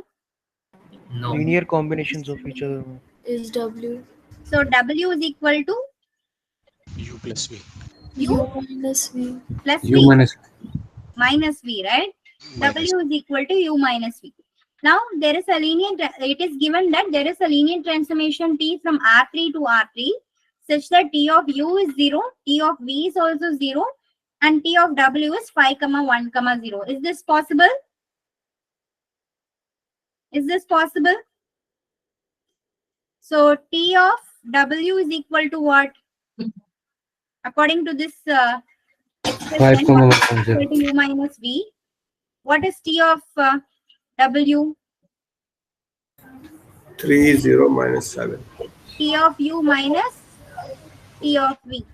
No. Linear combinations of each other. Is W. So W is equal to U plus V. U minus V. plus U V minus V, right? Minus. W is equal to U minus V. Now there is a linear, it is given that there is a linear transformation T from R3 to R3 such that T of U is 0, T of V is also 0, and T of W is 5, 1, 0. Is this possible? Is this possible? So T of W is equal to what? According to this 5, expression, 1, what is 0. equal to U minus V? What is T of W? 30 minus 7. T of U minus T of V.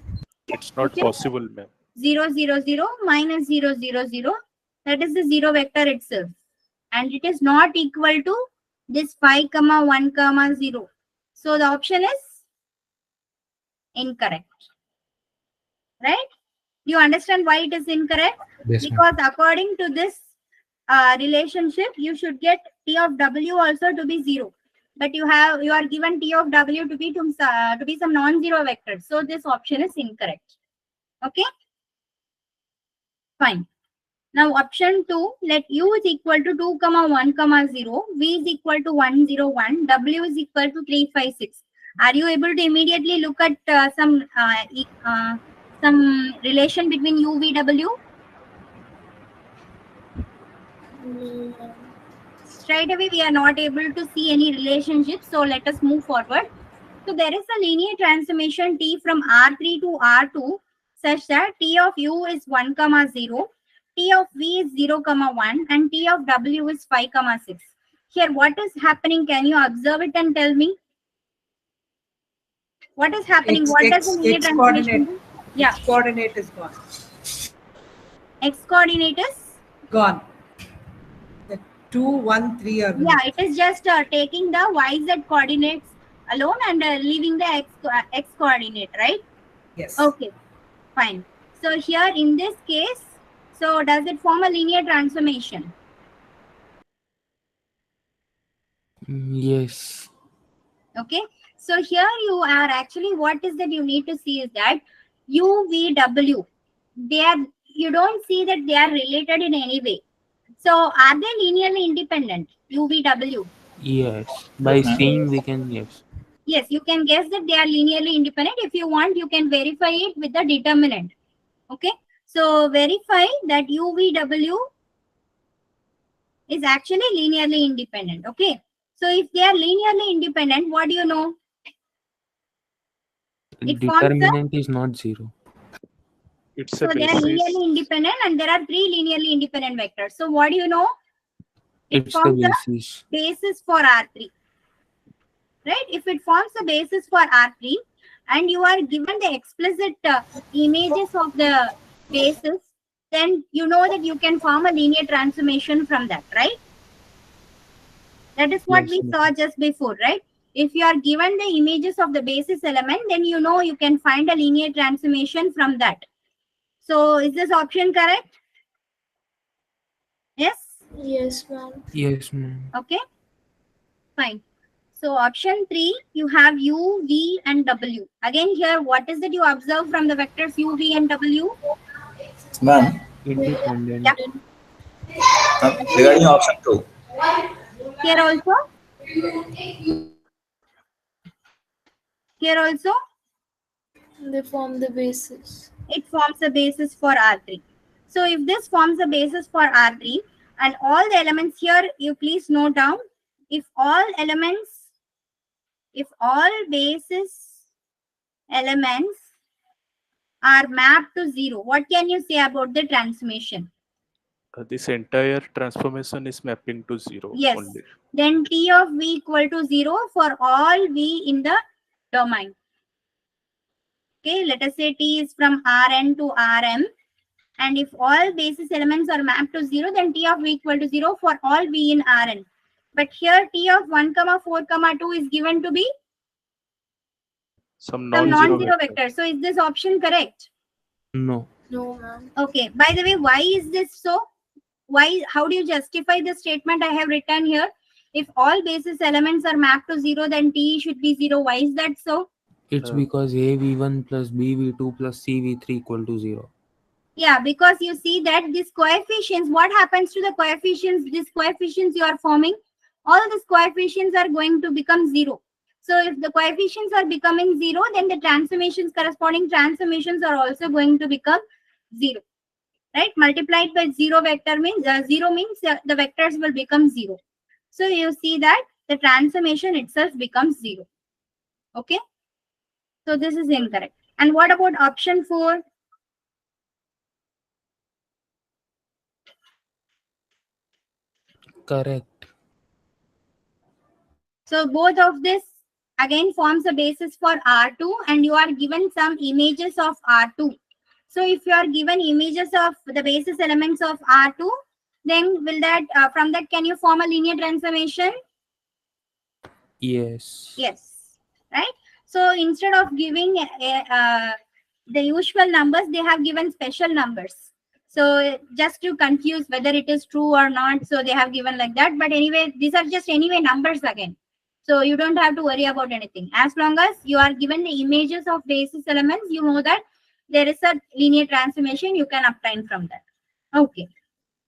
It's not Okay. possible, ma'am. 0, 0, 0 minus 0, 0, 0. That is the 0 vector itself. And it is not equal to this 5, 1, 0. So the option is incorrect. Right? Do you understand why it is incorrect? Yes, Because according to this relationship, you should get T of W also to be 0. But you are given T of W to be some non-zero vector. So this option is incorrect. Okay? Fine. Now option 2, let U is equal to 2, 1, 0, V is equal to 1, 0, 1, W is equal to 3, 5, 6. Are you able to immediately look at some relation between U, V, W? Straight away, we are not able to see any relationship. So let us move forward. So there is a linear transformation T from R3 to R2 such that T of U is 1, 0, T of V is 0, 1, and T of W is 5, 6. Here, what is happening? Can you observe it and tell me? What is happening? What does the linear transformation do? Yeah. X coordinate is gone. X coordinate is? Gone. The 2, 1, 3 are. Yeah, it is just taking the YZ coordinates alone and leaving the X coordinate, right? Yes. Okay, fine. So here in this case, so does it form a linear transformation? Yes. Okay, so here you are actually, what is that you need to see is that U, V, W, you don't see that they are related in any way. So are they linearly independent, U, V, W? Yes. By seeing we can, yes. Yes, you can guess that they are linearly independent. If you want, you can verify it with the determinant. Okay, so verify that UVW is actually linearly independent. Okay, so if they are linearly independent, what do you know? It forms a, Determinant is not 0. It's so a they are basis. linearly independent and there are 3 linearly independent vectors. So what do you know? It It's the forms basis. a basis for R3. Right? If it forms a basis for R3 and you are given the explicit images of the basis, then you know that you can form a linear transformation from that, right? That is what we saw just before, right? If you are given the images of the basis element, then you know you can find a linear transformation from that. So is this option correct? Yes? Yes, ma'am. Yes, ma'am. Okay, fine. So option 3, you have U, V, and W. Again here, what is that you observe from the vectors U, V, and W? Ma'am, Independent. Yeah. regarding option 2. Here also? They form the basis. It forms a basis for R3. So if this forms a basis for R3 and all the elements here, you please note down, if all basis elements are mapped to 0, what can you say about the transformation? This entire transformation is mapping to 0 Yes. only. Then T of V equal to 0 for all V in the domain. Okay, let us say T is from Rn to Rm. And if all basis elements are mapped to 0, then T of V equal to 0 for all V in Rn. But here T of 1, 4, 2 is given to be Some some non-zero non-zero vector. vector. So is this option correct? No. No, ma'am. Okay. By the way, why is this so? Why? How do you justify the statement I have written here? If all basis elements are mapped to 0, then T should be 0. Why is that so? It's because AV1 plus BV2 plus CV3 equal to 0. Yeah, because you see that these coefficients, what happens to the coefficients? These coefficients you are forming, all these coefficients are going to become 0. So if the coefficients are becoming 0, then the transformations, corresponding transformations are also going to become 0. Right? Multiplied by 0 vector means, 0 means the vectors will become 0. So you see that the transformation itself becomes 0. Okay? So this is incorrect. And what about option 4? Correct. So both of this again forms a basis for R2, and you are given some images of R2. So if you are given images of the basis elements of R2, then will that from that can you form a linear transformation? Yes. Yes. Right? So instead of giving the usual numbers, they have given special numbers. So just to confuse whether it is true or not, so they have given like that. But anyway, these are just anyway numbers again. So you don't have to worry about anything. As long as you are given the images of basis elements, you know that there is a linear transformation you can obtain from that. Okay.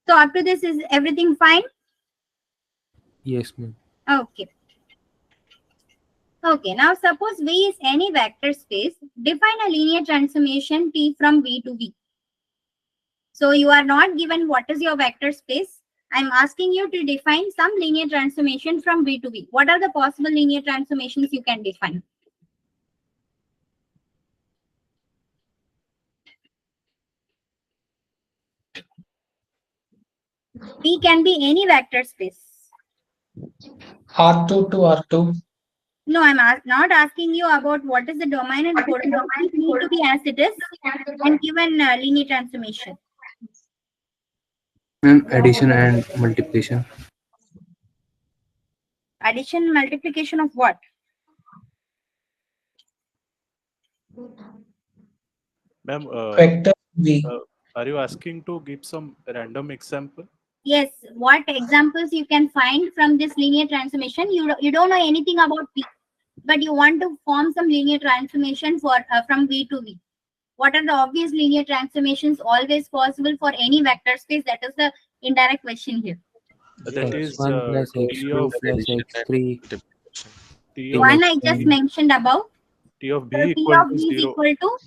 So up to this, is everything fine? Yes, ma'am. Okay. Okay, now suppose V is any vector space, define a linear transformation T from V to V. So you are not given what is your vector space. I'm asking you to define some linear transformation from V to V. What are the possible linear transformations you can define? V can be any vector space. R2 to R2. No, I'm not asking you about what is the domain and codomain. It need to be as it is and given linear transformation. Addition and multiplication. Addition, multiplication of what? Ma'am, Vector V. are you asking to give some random example? Yes, what examples you can find from this linear transformation? You don't know anything about V, but you want to form some linear transformation for from V to V. What are the obvious linear transformations always possible for any vector space? That is the indirect question here. That is x1 plus T of x2 plus x3. T of One I just mentioned above. T of So B T equal of to V is 0. equal to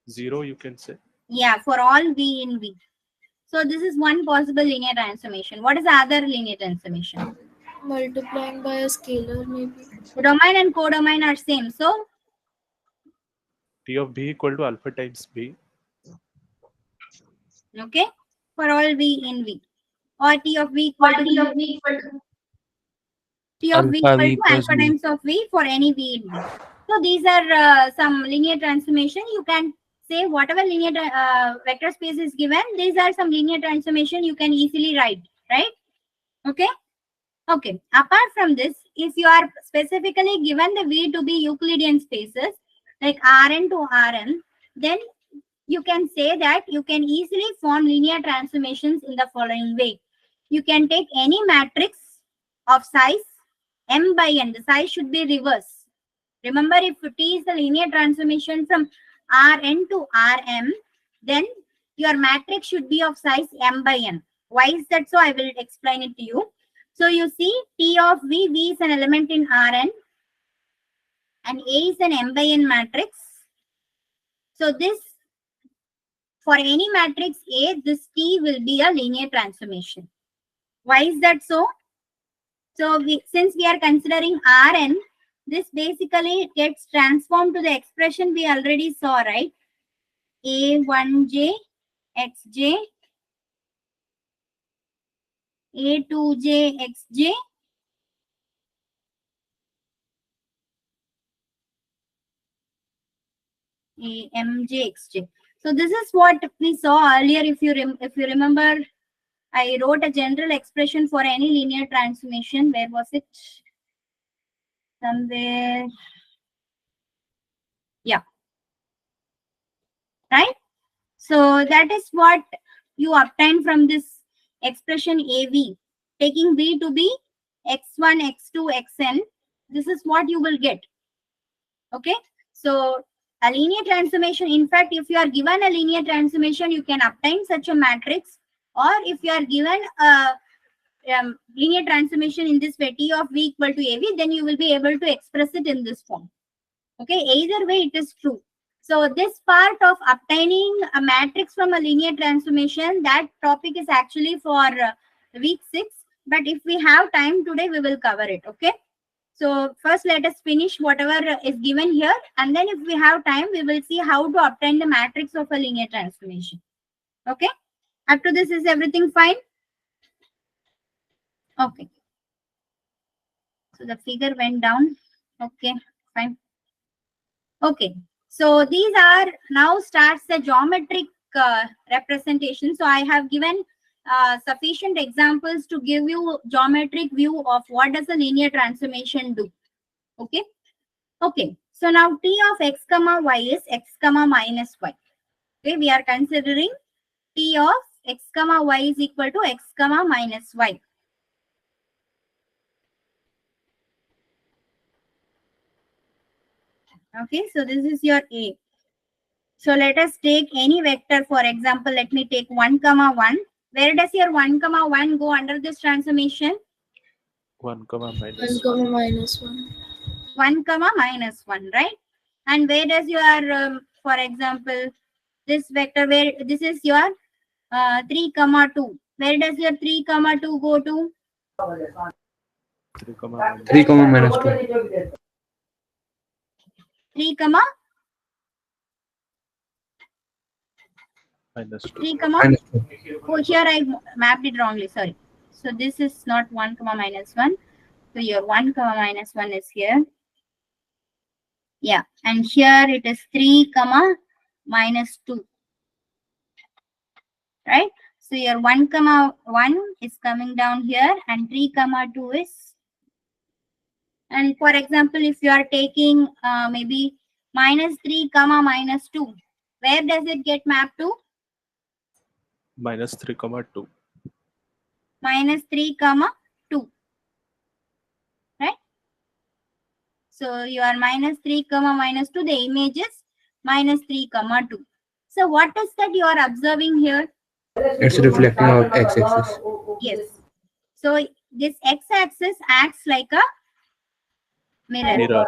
0, you can say. yeah for all V in V. So this is one possible linear transformation. What is the other linear transformation? Multiplying by a scalar, maybe. Domain and codomain are same. So T of B equal to alpha times B. okay, for all V in V, or T of V equal to T of V Alpha equal V to plus alpha B. times of V for any V in V. So these are some linear transformation. You can say whatever linear vector space is given, these are some linear transformation you can easily write, right? Okay. Okay. Apart from this, if you are specifically given the V to be Euclidean spaces like Rn to Rm, then you can say that you can easily form linear transformations in the following way. You can take any matrix of size m by n. The size should be reverse. Remember, if T is a linear transformation from Rn to Rm, then your matrix should be of size m by n. Why is that so? I will explain it to you. So you see T of V, V is an element in Rn and A is an m by n matrix. So this, for any matrix A, this T will be a linear transformation. Why is that so? So since we are considering Rn, this basically gets transformed to the expression we already saw, right? A1j, xj, A2j, xj, AMJ, xj. So this is what we saw earlier. If you remember, I wrote a general expression for any linear transformation. Where was it? Somewhere. Yeah. Right? So that is what you obtain from this expression AV. Taking V to be x1, x2, xn. This is what you will get. Okay. So a linear transformation, in fact, if you are given a linear transformation, you can obtain such a matrix. Or if you are given a linear transformation in this way, T of V equal to AV, then you will be able to express it in this form. Okay, either way it is true. So this part of obtaining a matrix from a linear transformation, that topic is actually for week 6. But if we have time today, we will cover it. Okay. So first let us finish whatever is given here. And then if we have time, we will see how to obtain the matrix of a linear transformation. Okay. Up to this, is everything fine? Okay. So the figure went down. Okay, fine. Okay. So these are, now starts the geometric representation. So I have given sufficient examples to give you geometric view of what does a linear transformation do. Okay. Okay. So now T of x comma y is x comma minus y. Okay. We are considering T of x comma y is equal to x comma minus y. Okay. So this is your A. So let us take any vector. For example, let me take 1, 1. Where does your 1, 1 go under this transformation? 1, minus 1. 1, minus 1, right? And where does your, for example, this vector, where this is your 3, 2. Where does your 3, 2 go to? 3, 3, minus 2. 3, minus 2. 3, Minus 2. oh, here I mapped it wrongly, sorry. So this is not 1, minus 1. So your 1, minus 1 is here. Yeah, and here it is 3, minus 2. Right? So your 1, 1 is coming down here, and 3, 2 is. And for example, if you are taking maybe minus 3, minus 2, where does it get mapped to? minus 3, 2. Minus 3, 2. Right? So your minus 3, minus 2, the image is minus 3, 2. So what is that you are observing here? It's reflecting our x-axis. Yes. So this x-axis acts like a mirror.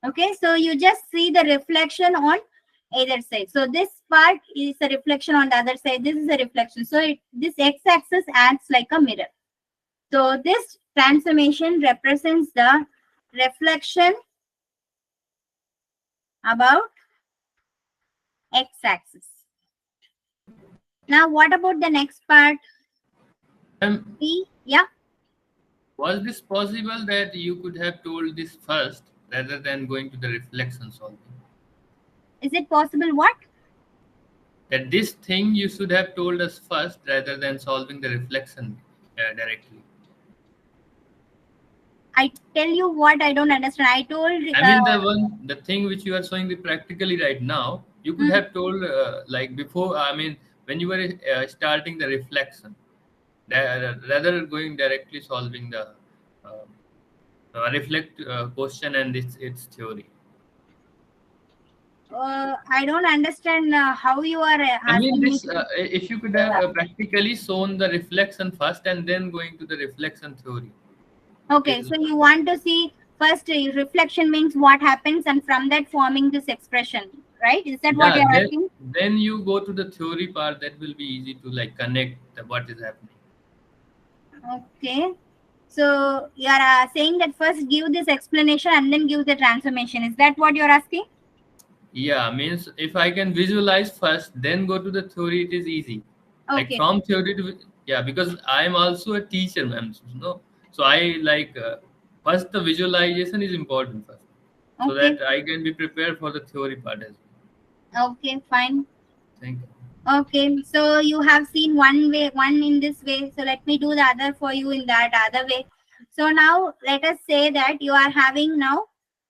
Okay, so you just see the reflection on either side. So this part is a reflection on the other side. This is a reflection. So this x-axis acts like a mirror. So this transformation represents the reflection about x-axis. Now, what about the next part? See, yeah. Was this possible that you could have told this first rather than going to the reflection solving? Is it possible what? That this thing you should have told us first rather than solving the reflection directly. I tell you what, I don't understand. I told. I mean the thing which you are showing the practically right now, you could have told like before. I mean when you were starting the reflection, rather going directly solving the reflect question and its theory. I don't understand how you are I mean, asking this me. if you could have practically shown the reflection first and then going to the reflection theory. Okay, so you want to see first reflection means what happens, and from that forming this expression, right? Is that what Yeah, you're asking? then you go to the theory part. That will be easy to like connect what is happening. Okay. So you are saying that first give this explanation and then give the transformation. Is that what you're asking? Yeah, means if I can visualize first, then go to the theory, it is easy. Like Okay. from theory to, yeah, because I am also a teacher, ma'am. No, so I like first the visualization is important first, so Okay. that I can be prepared for the theory part as well. Okay, fine. Thank you. Okay, so you have seen one way, one in this way. So let me do the other for you in that other way. So now let us say that you are having now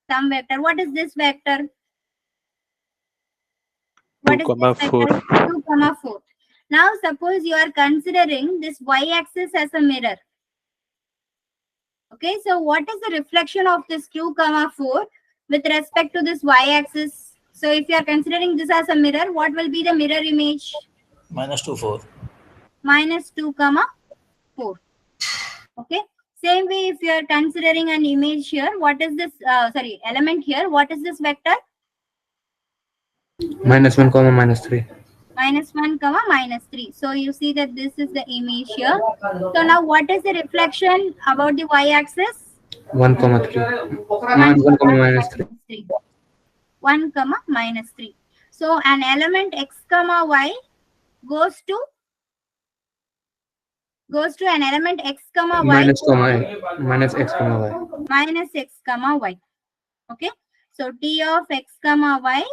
some vector. What is this vector? 2, What is this 4. vector? 2, 4. Now suppose you are considering this y-axis as a mirror. Okay, so what is the reflection of this 2, 4 with respect to this y-axis? So if you are considering this as a mirror, what will be the mirror image? -2, 4. -2, 4. Okay. Same way, if you are considering an image here, what is this? Element here. What is this vector? -1, -3. -1, -3. So you see that this is the image here. So now, what is the reflection about the y-axis? 1, 3. 1, -3. 1, -3. So an element x, y goes to an element x, y Minus, minus x, y. minus x, y. Okay. So t of x, y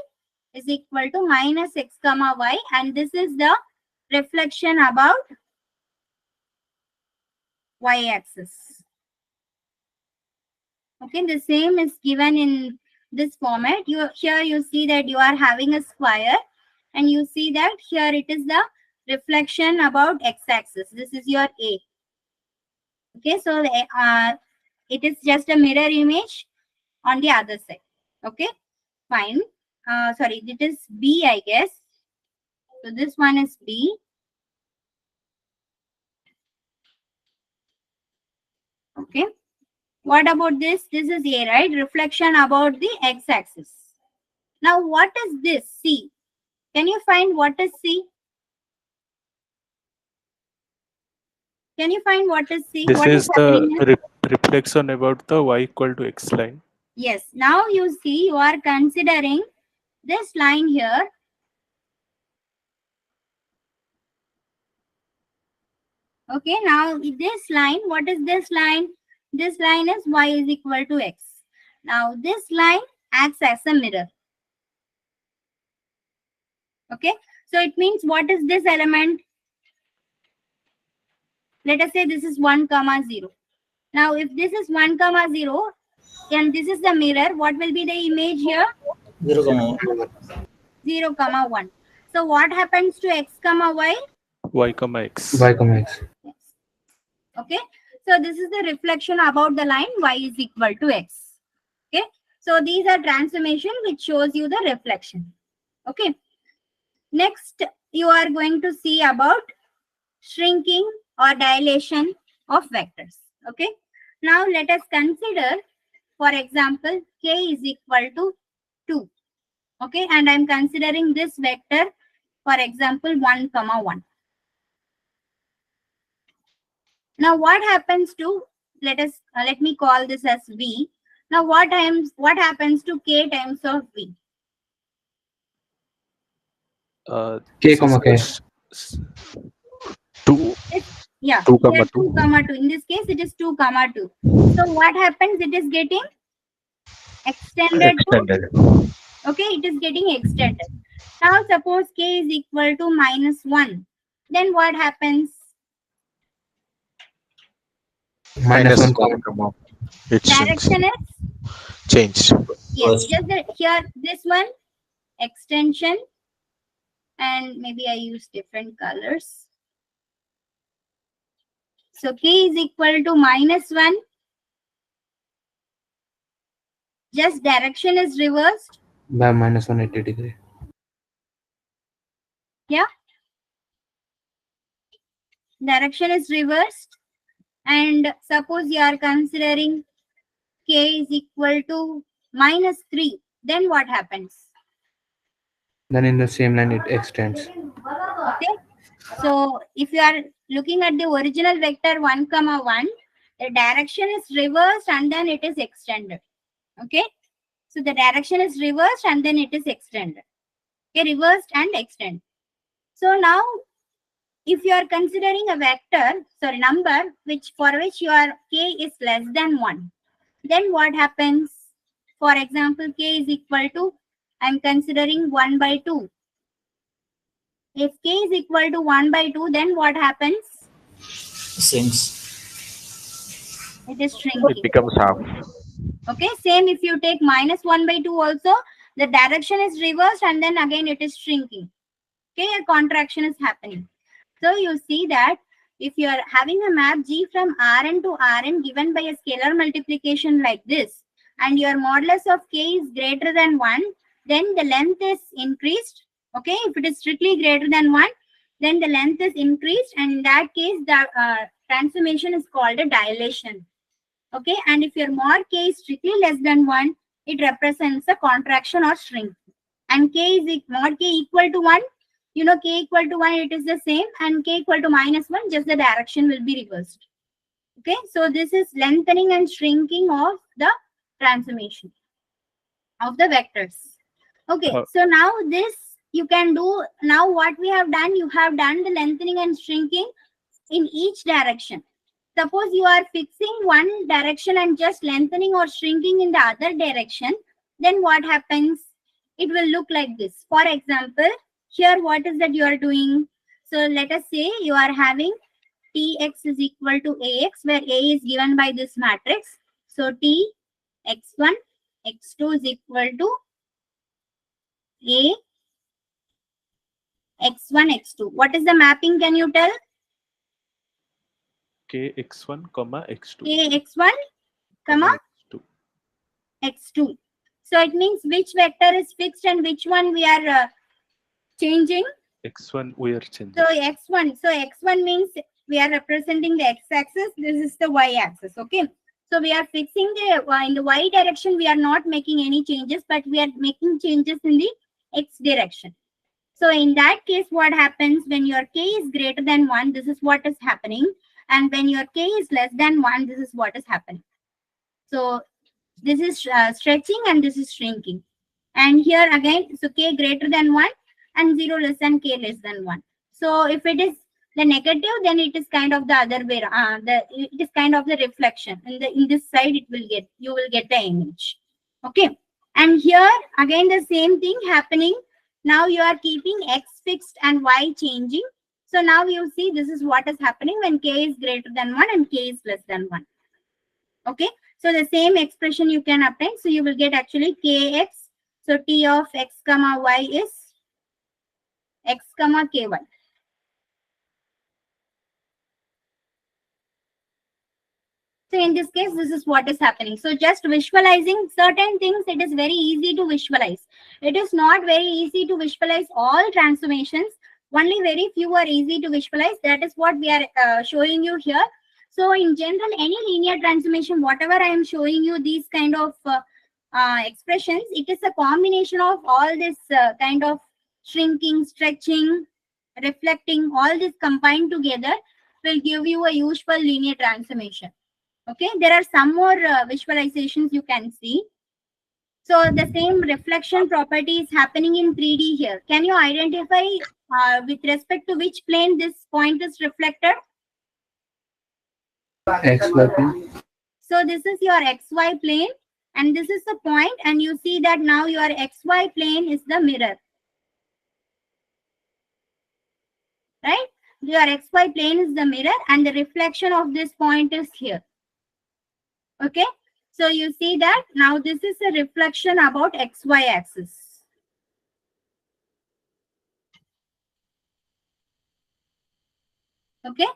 is equal to minus x, y, and this is the reflection about y-axis. Okay, the same is given in this format. Here you see that you are having a square, and you see that here it is the reflection about x-axis. This is your A. Okay, so it is just a mirror image on the other side. Okay, fine. Sorry, it is B, I guess. So this one is B. Okay. What about this? This is A, right? Reflection about the x-axis. Now, what is this? C. Can you find what is C? Can you find what is C? This What is happening here? the reflection about the y equal to x line. Yes. Now you see you are considering this line here. Okay. Now this line, what is this line? This line is y is equal to x. Now this line acts as a mirror. Okay. So it means what is this element? Let us say this is 1, 0. Now if this is 1, 0 and this is the mirror, what will be the image here? 0, 0, 1. So what happens to x, y? Y, x. Y, x. Yes. Okay. So this is the reflection about the line y is equal to x. Okay. So these are transformation which shows you the reflection. Okay. Next, you are going to see about shrinking or dilation of vectors. Okay. Now let us consider, for example, k is equal to 2. Okay. And I'm considering this vector, for example, 1, 1. Now what happens to, let me call this as V. Now what happens to k times of V? K, K. 2. Yeah, 2, here 2. 2, 2. In this case, it is 2, 2. So what happens? It is getting extended to, okay, it is getting extended. Now suppose k is equal to -1. Then what happens? -1, it's Direction is changed. yes, just here this one extension, and maybe I use different colors. So k is equal to -1. Just direction is reversed. By -180 degree. Yeah. Direction is reversed. And suppose you are considering k is equal to -3, then what happens? Then in the same line it extends. Okay. So if you are looking at the original vector 1, 1, the direction is reversed and then it is extended. Okay. So the direction is reversed and then it is extended. Okay, reversed and extended. So now if you are considering a vector, sorry, number for which your k is less than 1, then what happens? For example, k is equal to, I am considering 1 by 2. If k is equal to 1 by 2, then what happens? Sinks. It is It shrinking. becomes half. Okay, same if you take -1 by 2 also, the direction is reversed and then again it is shrinking. Okay, a contraction is happening. So you see that if you are having a map G from Rn to Rn given by a scalar multiplication like this, and your modulus of k is greater than 1, then the length is increased. Okay, if it is strictly greater than 1, then the length is increased, and in that case the transformation is called a dilation. Okay, and if your mod k is strictly less than 1, it represents a contraction or shrink. And mod k equal to 1, you know, k equal to 1, it is the same, and k equal to -1, just the direction will be reversed. Okay, so this is lengthening and shrinking of the transformation of the vectors. Okay, so now this you can do. Now what we have done, you have done the lengthening and shrinking in each direction. Suppose you are fixing one direction and just lengthening or shrinking in the other direction, then what happens? It will look like this. For example, here what is that you are doing? So let us say you are having Tx is equal to Ax, where A is given by this matrix. So T x1, x2 is equal to A, x1, x2. What is the mapping? Can you tell? K x1 comma x2. K x1 comma x2. So it means which vector is fixed and which one we are changing? X1 we are changing. So x1. So x1 means we are representing the x-axis. This is the y-axis. Okay. So we are fixing the in the y direction. We are not making any changes, but we are making changes in the x direction. So in that case, what happens when your k is greater than 1? This is what is happening. And when your k is less than 1, this is what is happening. So this is stretching and this is shrinking. And here again, so k greater than 1 and 0 less than k less than 1. So if it is the negative, then it is kind of the other way. It is kind of the reflection. In this side, you will get the image. Okay. And here again the same thing happening. Now you are keeping x fixed and y changing. So now you see this is what is happening when k is greater than 1 and k is less than 1. Okay. So the same expression you can obtain. So you will get actually kx. So t of x comma y is x comma ky. So in this case, this is what is happening. So just visualizing certain things, it is very easy to visualize. It is not very easy to visualize all transformations. Only very few are easy to visualize. That is what we are showing you here. So in general, any linear transformation, whatever I am showing you, these kind of expressions, it is a combination of all this kind of shrinking, stretching, reflecting, all this combined together will give you a useful linear transformation. Okay, there are some more visualizations you can see. So the same reflection property is happening in 3D here. Can you identify with respect to which plane this point is reflected? XY plane. So this is your XY plane and this is the point, and you see that now your XY plane is the mirror. Right? Your XY plane is the mirror and the reflection of this point is here. Okay, so you see that now this is a reflection about XY axis. Okay,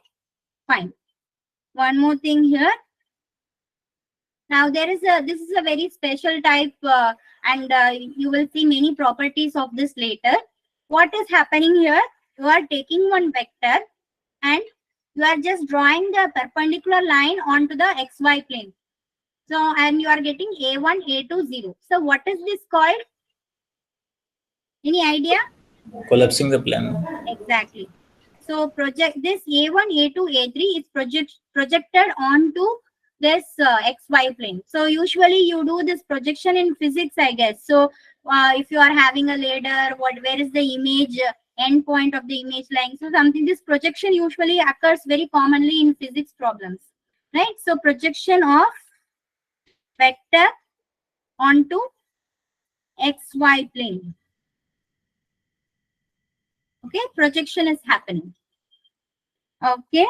fine. One more thing here. Now this is a very special type and you will see many properties of this later. What is happening here? You are taking one vector and you are just drawing the perpendicular line onto the XY plane. So, and you are getting A1, A2, 0. So, what is this called? Any idea? Collapsing the plane. Exactly. So, project this A1, A2, A3 is projected onto this XY plane. So, usually you do this projection in physics, I guess. So, if you are having a ladder, where is the image end point of the image lying? So, something, this projection usually occurs very commonly in physics problems, right? So, projection of vector onto XY plane. Okay, projection is happening. Okay.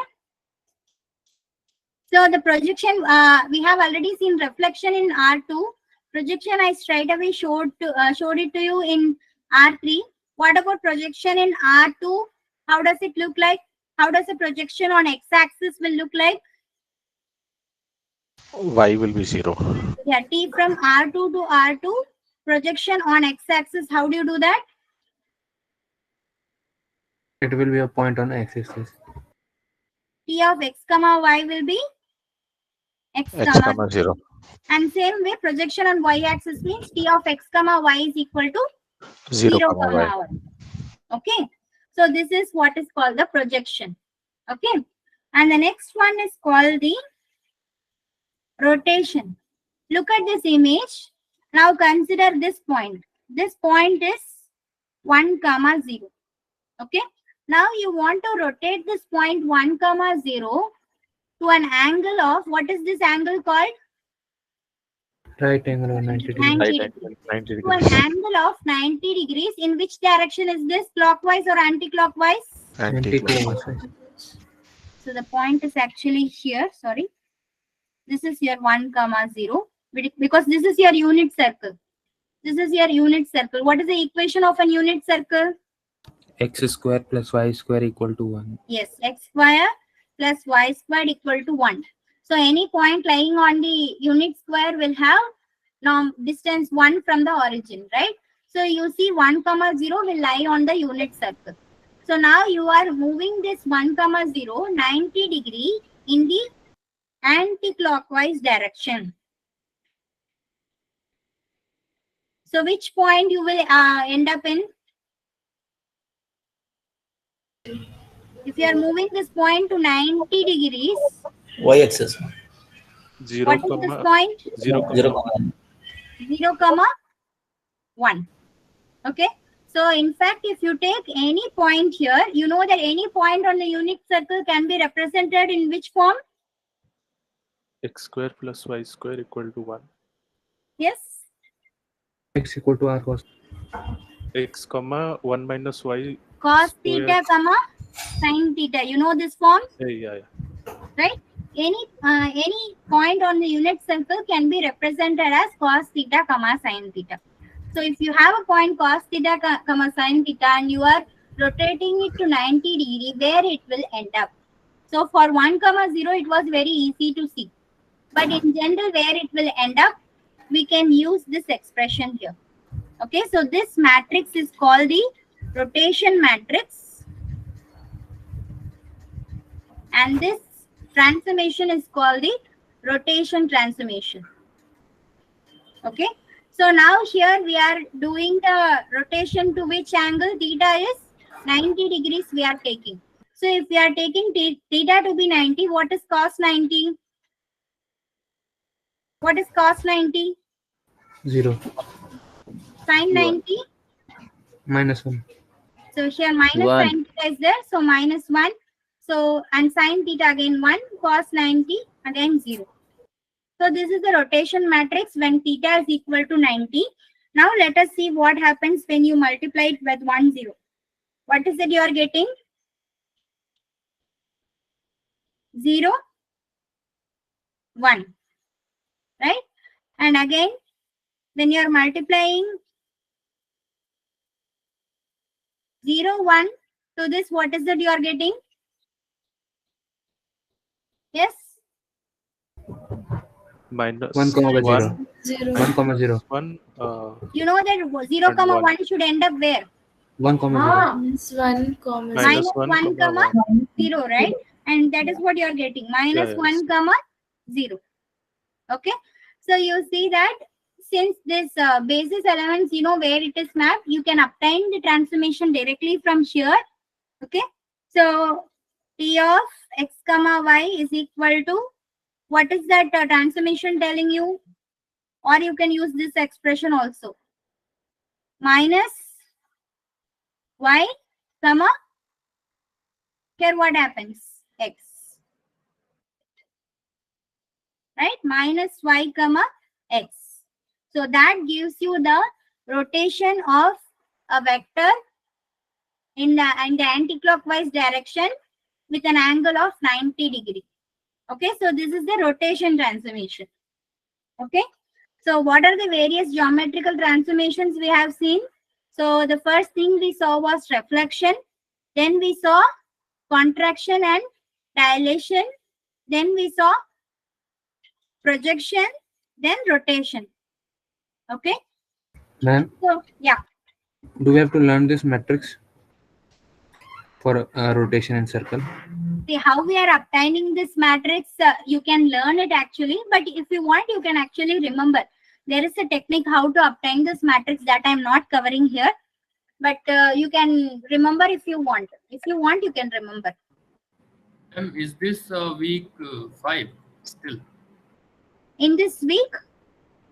So the projection, we have already seen reflection in R2. Projection I straight away showed it to you in R3. What about projection in R2? How does it look like? How does a projection on x-axis will look like? Y will be 0. Yeah, T from R2 to R2. Projection on x-axis, how do you do that? It will be a point on x-axis. T of x comma y will be x comma 0. And same way, projection on y-axis means T of x comma y is equal to 0, comma y. Okay. So this is what is called the projection. Okay. And the next one is called the rotation. Look at this image. Now consider this point. This point is 1, 0. Okay. Now you want to rotate this point 1, 0 to an angle of, what is this angle called? Right angle of 90 degrees. 90 degrees. To an angle of 90 degrees. In which direction is this? Clockwise or anti-clockwise? Anti-clockwise. So the point is actually here. Sorry. This is your 1, 0. Because this is your unit circle. This is your unit circle. What is the equation of a unit circle? X square plus y square equal to 1. Yes. X square plus y squared equal to 1. So any point lying on the unit square will have distance 1 from the origin, right? So you see 1, 0 will lie on the unit circle. So now you are moving this 1, 0 90 degree in the anti-clockwise direction. So which point you will end up in? If you are moving this point to 90 degrees, Y-axis. 0, what is this point? 0, 0, 1. Okay. So in fact, if you take any point here, you know that any point on the unit circle can be represented in which form? x square plus y square equal to 1. Yes. X equal to r cos. X comma 1 minus y. Cos square. theta comma sin theta. You know this form? Yeah. Right? Any point on the unit circle can be represented as cos theta comma sin theta. So if you have a point cos theta comma sin theta and you are rotating it to 90 degree, where it will end up? So for 1, 0, it was very easy to see. But in general, where it will end up, we can use this expression here. Okay, so this matrix is called the rotation matrix. And this transformation is called the rotation transformation. Okay. So now here we are doing the rotation to which angle? Theta is 90 degrees we are taking. So if we are taking theta to be 90, what is cos 90? What is cos 90? 0. Sin 90? Minus 1. So here minus 1. sin theta is there. So minus 1. So and sin theta again 1. Cos 90 again 0. So this is the rotation matrix when theta is equal to 90. Now let us see what happens when you multiply it with 1, 0. What is it you are getting? 0, 1. Right? And again, when you are multiplying 0, 1 to this, what is it you are getting? Yes? Minus 1, 0. 0. 1, 0. 1. You know that 0, 1 should end up where? 1, 0. Minus 1, Minus 1, 1, 0, right? And that is what you are getting. Minus Yes. 1, 0. Okay. So you see that since this basis elements, you know where it is mapped, you can obtain the transformation directly from here. Okay. So T of x comma y is equal to, what is that transformation telling you? Or you can use this expression also. Minus y comma, here what happens? X. Right? Minus y comma x. So that gives you the rotation of a vector in the anti-clockwise direction with an angle of 90 degree. Okay, so this is the rotation transformation. Okay, so what are the various geometrical transformations we have seen? So the first thing we saw was reflection. Then we saw contraction and dilation. Then we saw projection. Then rotation. Okay. Ma'am, So yeah. do we have to learn this matrix for rotation in circle? See how we are obtaining this matrix, you can learn it actually, but if you want, you can actually remember. There is a technique how to obtain this matrix that I am not covering here, but you can remember if you want. If you want, you can remember. Is this week 5 still? In this week?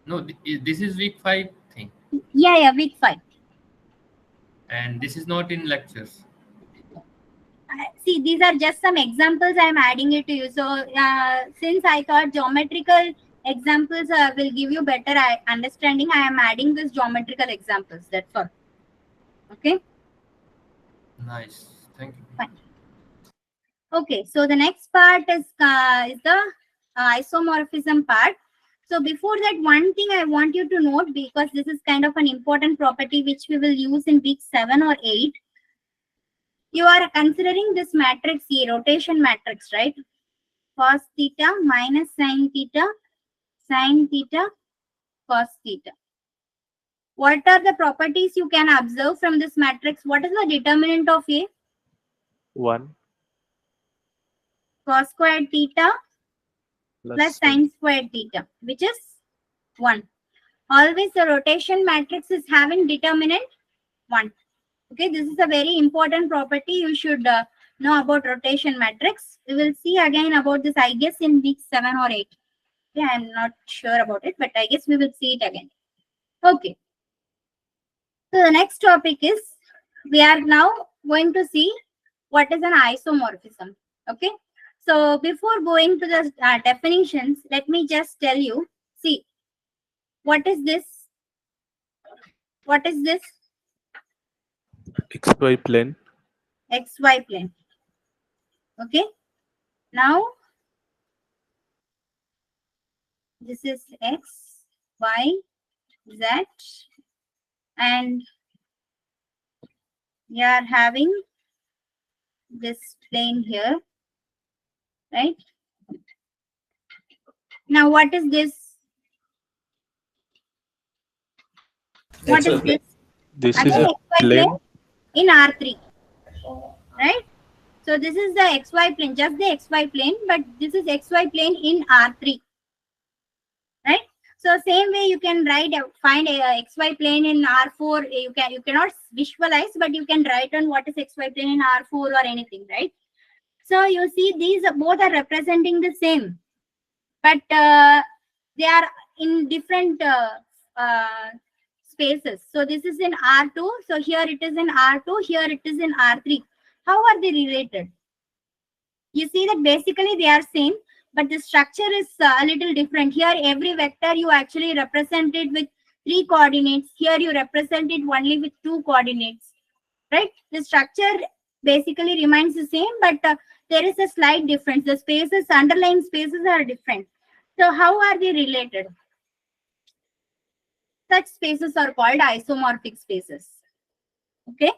No, this is week 5 thing. Yeah, week 5. And this is not in lectures. See, these are just some examples I am adding it to you. So since I thought geometrical examples will give you better understanding, I am adding this geometrical examples. That's all. Okay. Nice. Thank you. Fine. Okay. So the next part is the isomorphism part. So before that, one thing I want you to note, because this is kind of an important property which we will use in week 7 or 8. You are considering this matrix A, rotation matrix, right? Cos theta minus sin theta, cos theta. What are the properties you can observe from this matrix? What is the determinant of A? 1 Cos squared theta plus sin squared theta, which is 1. Always the rotation matrix is having determinant 1. Okay, this is a very important property. You should know about rotation matrix. We will see again about this, I guess, in week 7 or 8. Okay, I'm not sure about it, but I guess we will see it again. Okay. So the next topic is, we are now going to see what is an isomorphism. Okay. So before going to the definitions, let me just tell you, see, what is this? What is this? XY plane. XY plane. Okay. Now, this is X, Y, Z, and we are having this plane here, right? Now, what is this? What is this? This Again, is a XY plane. In R3, right? So this is the XY plane, just the XY plane, but this is XY plane in R3, right? So same way you can find a XY plane in R4. You cannot visualize, but you can write on what is XY plane in R4 or anything, right? So you see these both are representing the same, but they are in different spaces. So this is in R2. So here it is in R2. Here it is in R3. How are they related? You see that basically they are same, but the structure is a little different. Here every vector you actually represent it with 3 coordinates. Here you represent it only with 2 coordinates, right? The structure basically remains the same, but there is a slight difference. The spaces, underlying spaces are different. So how are they related? Such spaces are called isomorphic spaces. Okay.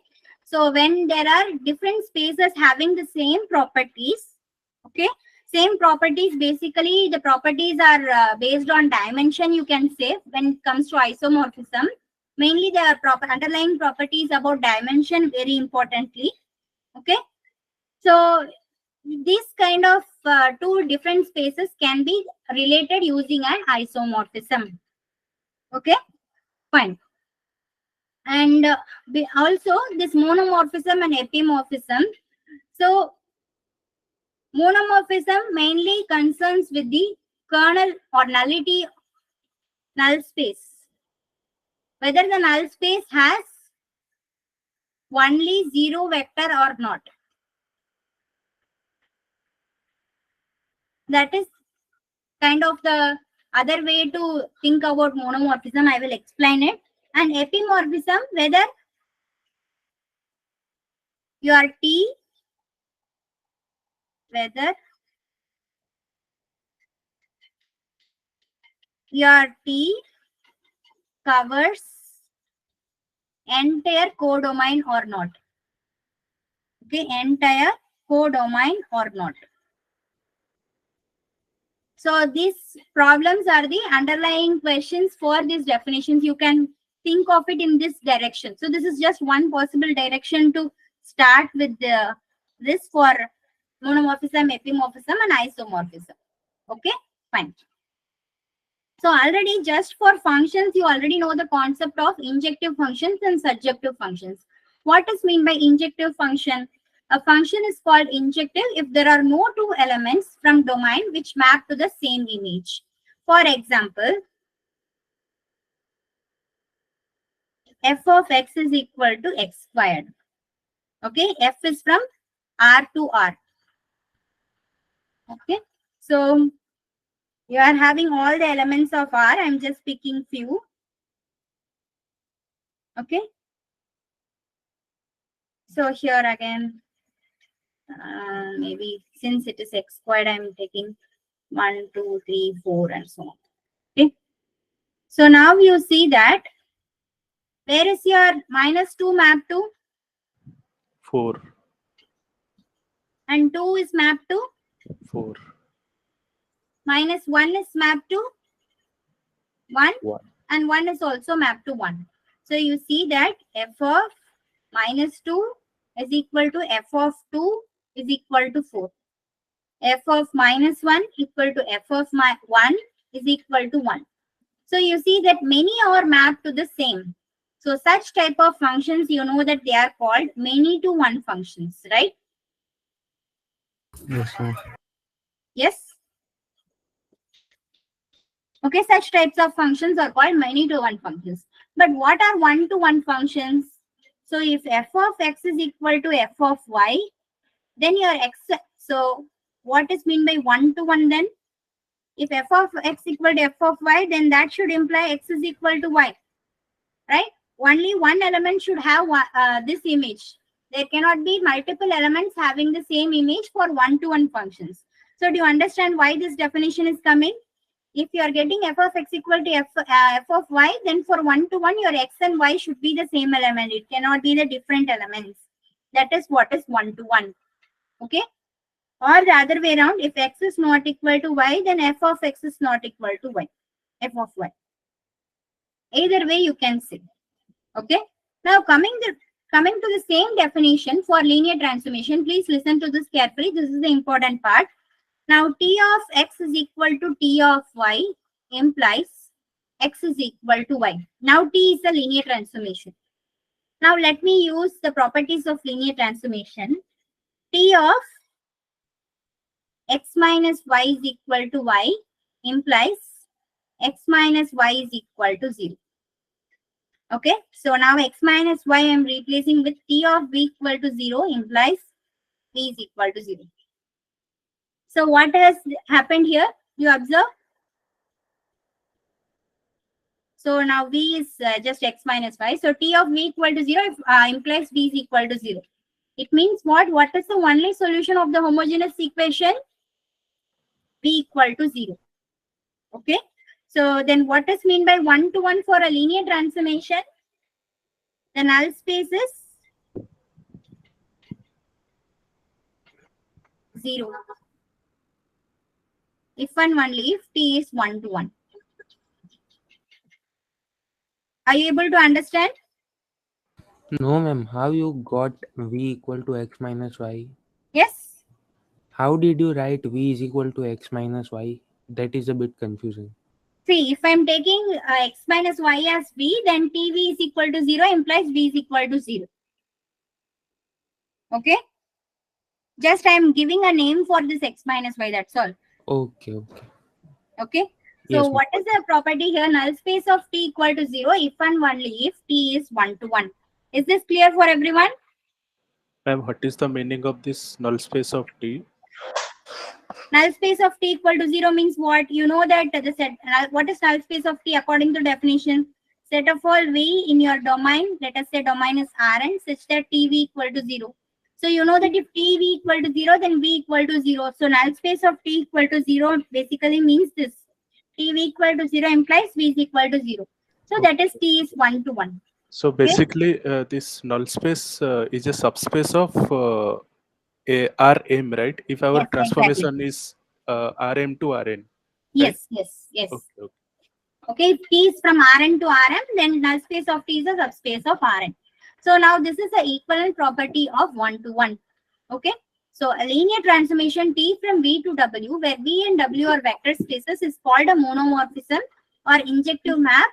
So when there are different spaces having the same properties, okay, same properties, basically the properties are based on dimension, you can say, when it comes to isomorphism. Mainly there are underlying properties about dimension very importantly. Okay. So These kind of two different spaces can be related using an isomorphism. Okay, fine. And also this monomorphism and epimorphism. So monomorphism mainly concerns with the kernel or nullity, null space, whether the null space has only zero vector or not. That is kind of the other way to think about monomorphism. I will explain it. And epimorphism, whether your T, whether your T covers entire codomain or not. Okay, entire codomain or not. So these problems are the underlying questions for these definitions. You can think of it in this direction. So this is just one possible direction to start with this for monomorphism, epimorphism, and isomorphism. Okay, fine. So already just for functions, you already know the concept of injective functions and surjective functions. What is mean by injective function? A function is called injective if there are no two elements from domain which map to the same image. For example, f of x is equal to x squared. Okay, f is from R to R. Okay, so you are having all the elements of R. I'm just picking few. Okay, so here again, maybe since it is x squared, I'm taking 1, 2, 3, 4, and so on. Okay, so now you see that where is your -2 mapped to? 4. And 2 is mapped to? 4. -1 is mapped to? 1. 1. And 1 is also mapped to 1. So you see that f of -2 is equal to f of 2 is equal to 4. F of -1 equal to f of 1 is equal to 1. So you see that many are mapped to the same. So such type of functions, you know that they are called many to one functions, right? Yes, sir. Yes. Okay, such types of functions are called many to one functions. But what are one to one functions? So if f of x is equal to f of y, then your x. So what is mean by one to one then? If f of x equal to f of y, then that should imply x is equal to y, right? Only one element should have this image. There cannot be multiple elements having the same image for one to one functions. So do you understand why this definition is coming? If you are getting f of x equal to f of y, then for one to one, your x and y should be the same element. It cannot be the different elements. That is what is one to one. Okay? Or the other way around, if x is not equal to y, then f of x is not equal to y. F of y. Either way you can say. Okay? Now coming to the same definition for linear transformation, please listen to this carefully. This is the important part. Now, t of x is equal to t of y implies x is equal to y. Now, t is a linear transformation. Now, let me use the properties of linear transformation. T of x minus y is equal to y implies x minus y is equal to 0. Okay, so now x minus y I am replacing with t of v equal to 0 implies v is equal to 0. So what has happened here? You observe. So now v is just x minus y. So t of v equal to 0 implies v is equal to 0. It means what? What is the only solution of the homogeneous equation? V equal to 0. Okay. So then what is mean by one to one for a linear transformation? The null space is 0. If and only if t is 1 to 1. Are you able to understand? No, ma'am. How you got v equal to x minus y? Yes. How did you write v is equal to x minus y? That is a bit confusing. See, if I'm taking x minus y as v, then tv is equal to 0 implies v is equal to 0. Okay? Just I'm giving a name for this x minus y, that's all. Okay, okay. Okay? So Yes, ma'am. what is the property here? Null space of t equal to 0 if and only if t is 1 to 1. Is this clear for everyone? Ma'am, what is the meaning of this null space of T? Null space of t equal to 0 means what? You know that the set, what is null space of t according to definition? Set of all v in your domain, let us say domain is Rn such that tv equal to 0. So you know that if tv equal to 0, then v equal to 0. So null space of t equal to 0 basically means this. tv equal to 0 implies v is equal to 0. So that is t is 1 to 1. So basically, this null space is a subspace of Rm, right? If our Yes, transformation exactly. is Rm to Rn. Right? Yes, yes, yes. Okay, okay. Okay, if t is from Rn to Rm, then null space of t is a subspace of Rn. So now this is the equivalent property of 1 to 1. Okay, so a linear transformation t from v to w, where v and w are vector spaces, is called a monomorphism or injective map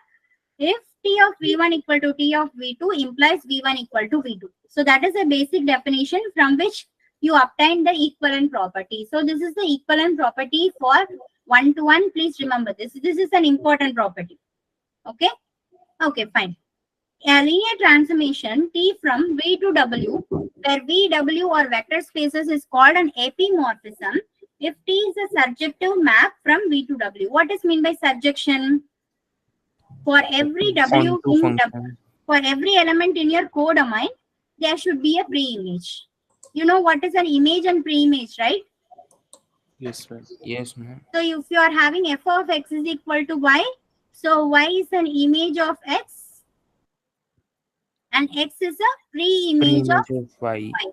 if t of v1 equal to t of v2 implies v1 equal to v2. So that is a basic definition from which you obtain the equivalent property. So this is the equivalent property for 1 to 1. Please remember this. This is an important property. Okay. Okay, fine. A linear transformation t from v to w, where v, w are vector spaces, is called an epimorphism if t is a surjective map from v to w. What is meant by surjection? For every w Onto in function. for every element in your codomain, there should be a pre-image. You know what is an image and pre-image, right? Yes, ma'am. Yes, ma'am. So if you are having f of x is equal to y, so y is an image of x and x is a pre-image of Pre-image of y. y.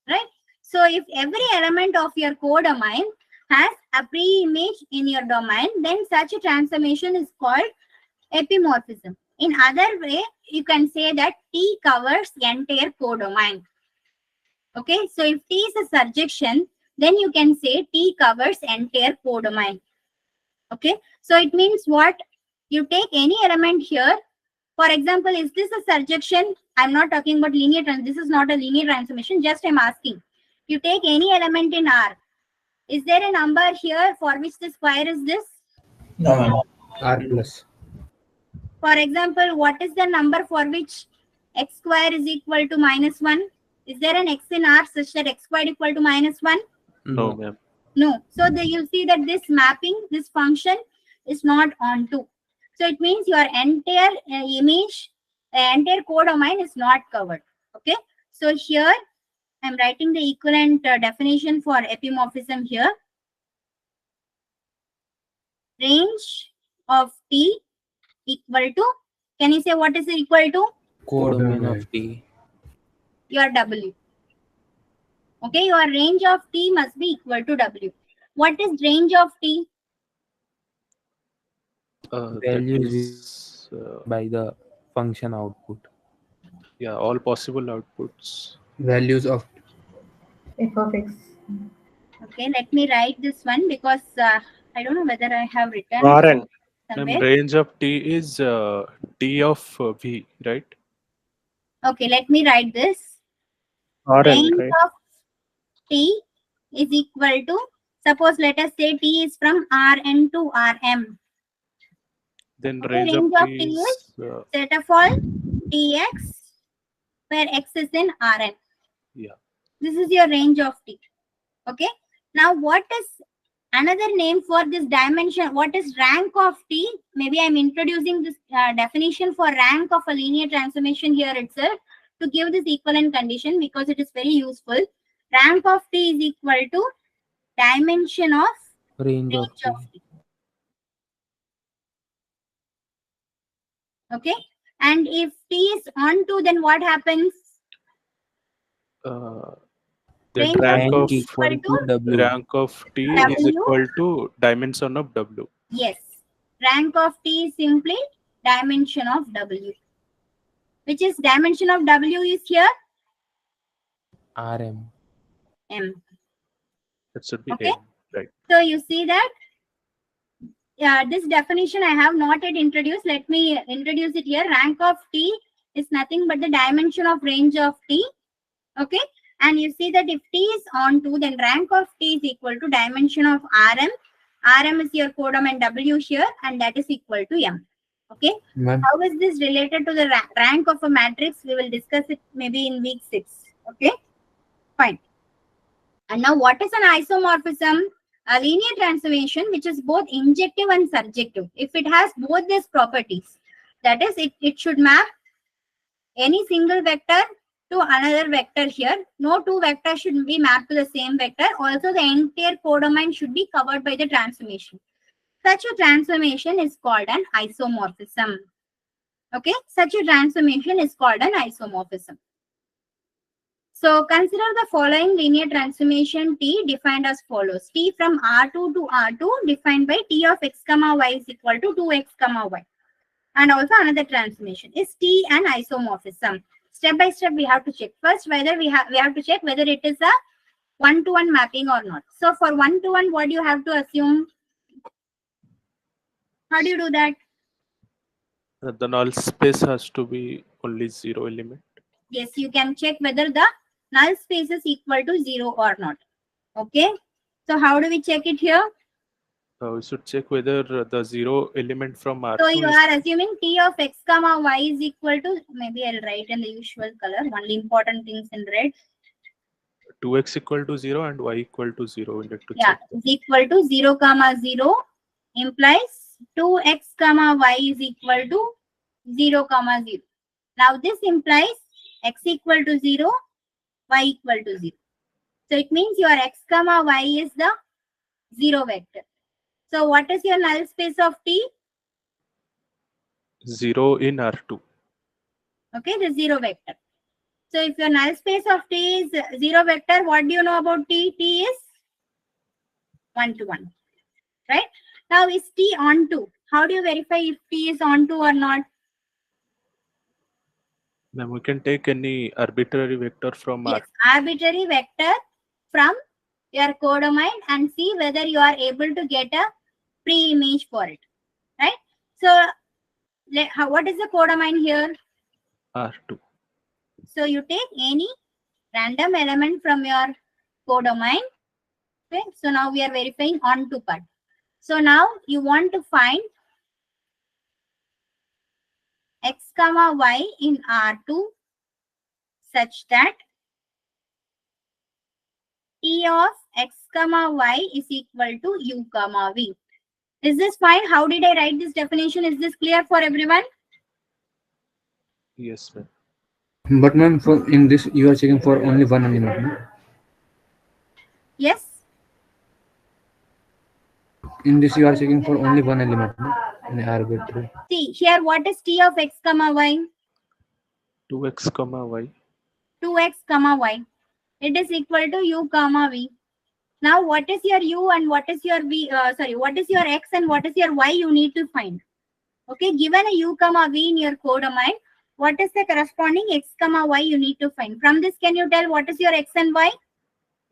Right? So if every element of your codomain has a pre-image in your domain, then such a transformation is called epimorphism. In other way, you can say that T covers entire codomain. Okay, so if T is a surjection, then you can say T covers entire codomain. Okay, so it means what? You take any element here. For example, is this a surjection? I'm not talking about linear this is not a linear transformation. Just I'm asking. You take any element in R. Is there a number here for which the square is this? No, ma'am. R plus. For example, what is the number for which x square is equal to -1? Is there an x in R such that x squared equal to -1? No, ma'am. No. So you'll see that this mapping, this function is not onto. So it means your entire image, entire codomain is not covered. Okay. So here I'm writing the equivalent definition for epimorphism here. Range of T equal to, can you say what is it equal to? Codomain of T. Your W. Okay, your range of T must be equal to W. What is range of T? Values by the function output. Yeah, all possible outputs. Values of F of x. Okay, let me write this one because I don't know whether I have written Ma'am, somewhere. range of T is T of V, right? Okay, let me write this. Rn, Range right? of T is equal to, suppose let us say T is from Rn to Rm. Then Okay, range range of of T T is is set of all Tx where x is in Rn. yeah. This is your range of T. Okay. Now what is another name for this dimension? What is rank of T? Maybe I'm introducing this definition for rank of a linear transformation here itself to give this equivalent condition because it is very useful. Rank of T is equal to dimension of Range of T. T. Okay. And if T is onto, then what happens? Then Range rank of of T equal to W. rank of T is W. equal to dimension of W. Yes. Rank of T is simply dimension of W. Which is dimension of W is here? Rm. M. That should be Okay. M, right? So you see that this definition I have not yet introduced. Let me introduce it here. Rank of T is nothing but the dimension of range of T. Okay. And you see that if T is onto, then rank of T is equal to dimension of Rm. Rm is your codomain W here, and that is equal to M. Okay. How is this related to the rank of a matrix? We will discuss it maybe in week 6. Okay. Fine. And now what is an isomorphism? A linear transformation which is both injective and surjective. If it has both these properties, that is, it should map any single vector to another vector here. No two vectors should be mapped to the same vector. Also, the entire codomain should be covered by the transformation. Such a transformation is called an isomorphism. Okay, such a transformation is called an isomorphism. So consider the following linear transformation T defined as follows. T from R2 to R2 defined by T of x comma y is equal to 2x comma y. And also another transformation is T an isomorphism. Step by step we have to check. First whether we have to check whether it is a one-to-one mapping or not. So for one-to-one, what do you have to assume? How do you do that? The null space has to be only 0 element. Yes, you can check whether the null space is equal to 0 or not. Okay. So how do we check it here? We should check whether the 0 element from R2 So you is are assuming T of x comma y is equal to, maybe I'll write in the usual color, only important things in red. 2x equal to 0 and y equal to 0. We need to Yeah, check. is equal to 0 comma 0 implies 2x comma y is equal to 0 comma 0. Now this implies x equal to 0, y equal to 0. So it means your x comma y is the 0 vector. So what is your null space of T? 0 in R2. Okay, the 0 vector. So if your null space of T is 0 vector, what do you know about T? T is 1-to-1. Right? Now is T onto? How do you verify if T is onto or not? Then we can take any arbitrary vector from Yes, R2. arbitrary vector from your codomain and see whether you are able to get a pre-image for it. Right? So what is the codomain here? R2. So you take any random element from your codomain. Okay, so now we are verifying onto part. So now you want to find x comma y in R2 such that T of x comma y is equal to u comma v. Is this fine? How did I write this definition? Is this clear for everyone? Yes, ma'am. But ma'am, in this you are checking for only one element. No? Yes. In this you are checking for only one element. No? In arbitrary. See here, what is T of x comma y? 2x comma y. 2x comma y. It is equal to u comma v. Now what is your u and what is your v? What is your x and what is your y? You need to find. Okay, given a u comma v in your codomain, what is the corresponding x comma y you need to find? From this, can you tell what is your x and y?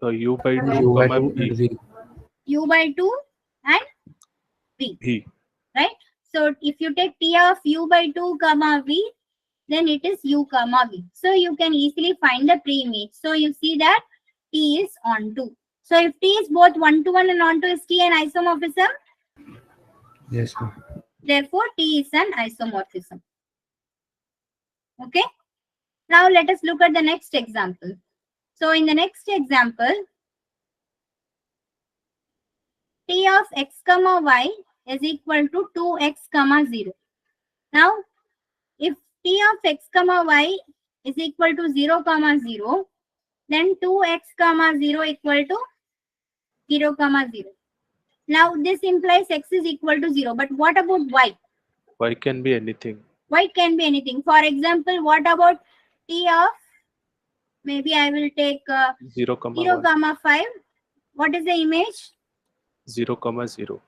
U by 2 U by comma 2 and v. v. U by 2 and v. V. Right? So if you take T of u by 2 comma v, then it is u comma v. So you can easily find the pre-image. So you see that T is onto. So if T is both 1-to-1 and onto, is T an isomorphism? Yes, ma'am. Therefore, T is an isomorphism. Okay. Now let us look at the next example. So in the next example, T of x comma y is equal to 2x comma 0. Now, if T of x comma y is equal to 0 comma 0, then 2x comma 0 equal to 0 comma 0. Now this implies x is equal to 0. But what about y? Y can be anything. Y can be anything. For example, what about T of, maybe I will take 0 comma 0 1. comma 5. What is the image? 0 comma 0.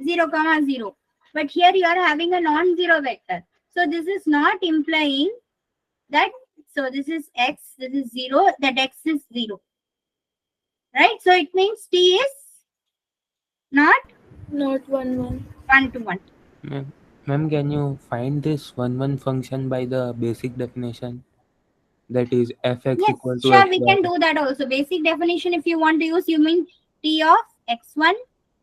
0 comma 0. But here you are having a non-zero vector. So this is not implying that, so this is x, this is 0, that x is 0. right? So it means T is not Not 1, 1. 1 to 1. Ma'am, can you find this 1 function by the basic definition? That is fx Yes, equal to sure, x we y. can do that also. Basic definition, if you want to use, you mean T of x1,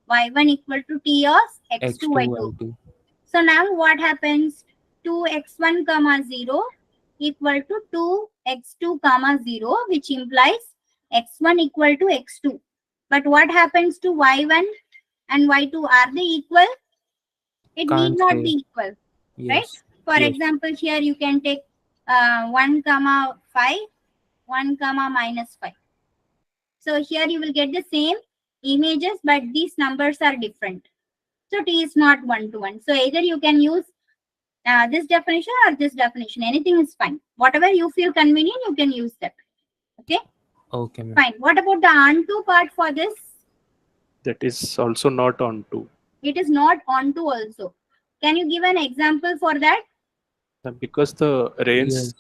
y1 equal to T of x2, x2 y2. y2. So now what happens? 2x1 comma 0 equal to 2x2 comma 0, which implies x1 equal to x2. But what happens to y1 and y2? Are they equal? It need Can't not say. be equal, right? Yes. For Yes. example, here you can take 1 comma 5, 1 comma minus 5. So here you will get the same images, but these numbers are different. So T is not 1 to 1. So either you can use this definition or this definition. Anything is fine. Whatever you feel convenient, you can use that. Okay? Okay, ma'am. Fine. What about the onto part for this? That is also not onto. It is not onto also. Can you give an example for that? Because the range, Yes.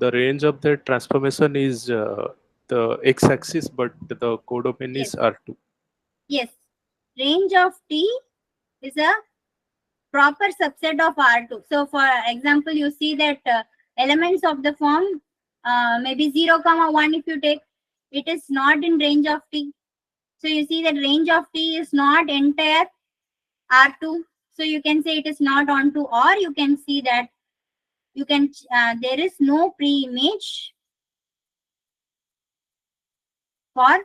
the range of the transformation is the x-axis, but the codomain Yes. is R2. Yes. Range of T is a proper subset of R2. So for example, you see that elements of the form maybe 0 comma 1 if you take, it is not in range of T. So you see that range of T is not entire R2. So you can say it is not onto, or you can see that you can there is no pre-image for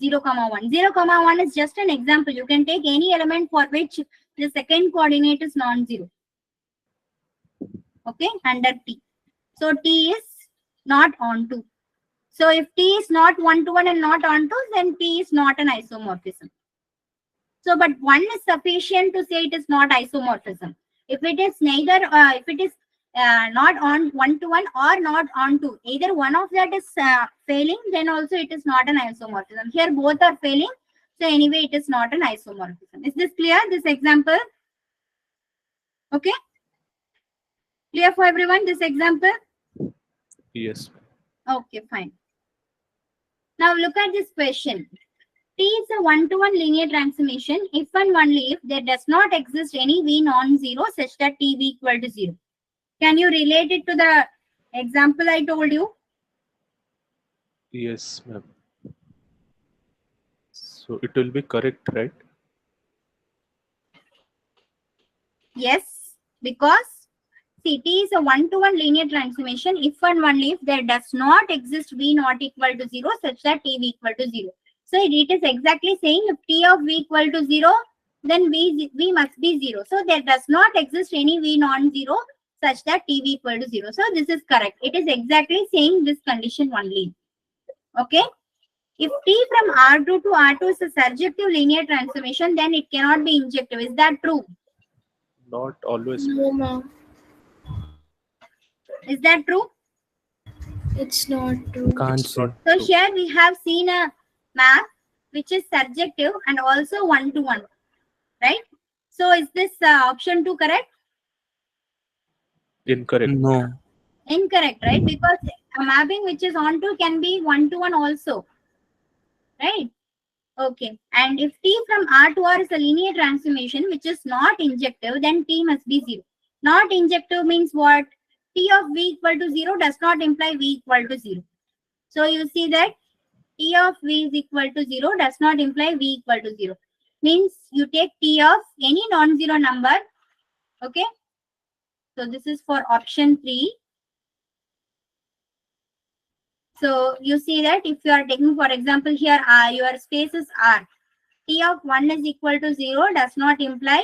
0 comma 1. 0 comma 1 is just an example. You can take any element for which the second coordinate is non-zero. Okay, under T. So T is not onto. So if T is not 1 to 1 and not onto, then T is not an isomorphism. So, but 1 is sufficient to say it is not isomorphism. If it is neither, if it is not on 1 to 1 or not onto, either one of that is failing, then also it is not an isomorphism. Here both are failing. So anyway, it is not an isomorphism. Is this clear, this example? Okay. Clear for everyone, this example? Yes. Okay, fine. Now look at this question. T is a one-to-one linear transformation if and only if there does not exist any V non-zero such that T be equal to 0. Can you relate it to the example I told you? Yes, ma'am. So it will be correct, right? Yes, because see, T is a one-to-one linear transformation if and only if there does not exist V not equal to 0 such that T be equal to 0. So it is exactly saying if T of V equal to 0, then V must be 0. So there does not exist any V non-zero such that T be equal to 0. So this is correct. It is exactly saying this condition only. Okay. If T from R2 to R2 is a surjective linear transformation, then it cannot be injective. Is that true? Not always. No, ma'am. Is that true? It's not true. Can't say. So here we have seen a map which is surjective and also one-to-one, right? So is this option 2 correct? Incorrect. No. Incorrect, right? Because a mapping which is onto can be one-to-one also, right? Okay. And if T from R to R is a linear transformation which is not injective, then T must be 0. Not injective means what? T of V equal to 0 does not imply V equal to 0. So you see that T of V is equal to 0 does not imply V equal to 0. Means you take T of any non-zero number. Okay. So this is for option 3. So you see that if you are taking, for example, here your space is R. T of 1 is equal to 0 does not imply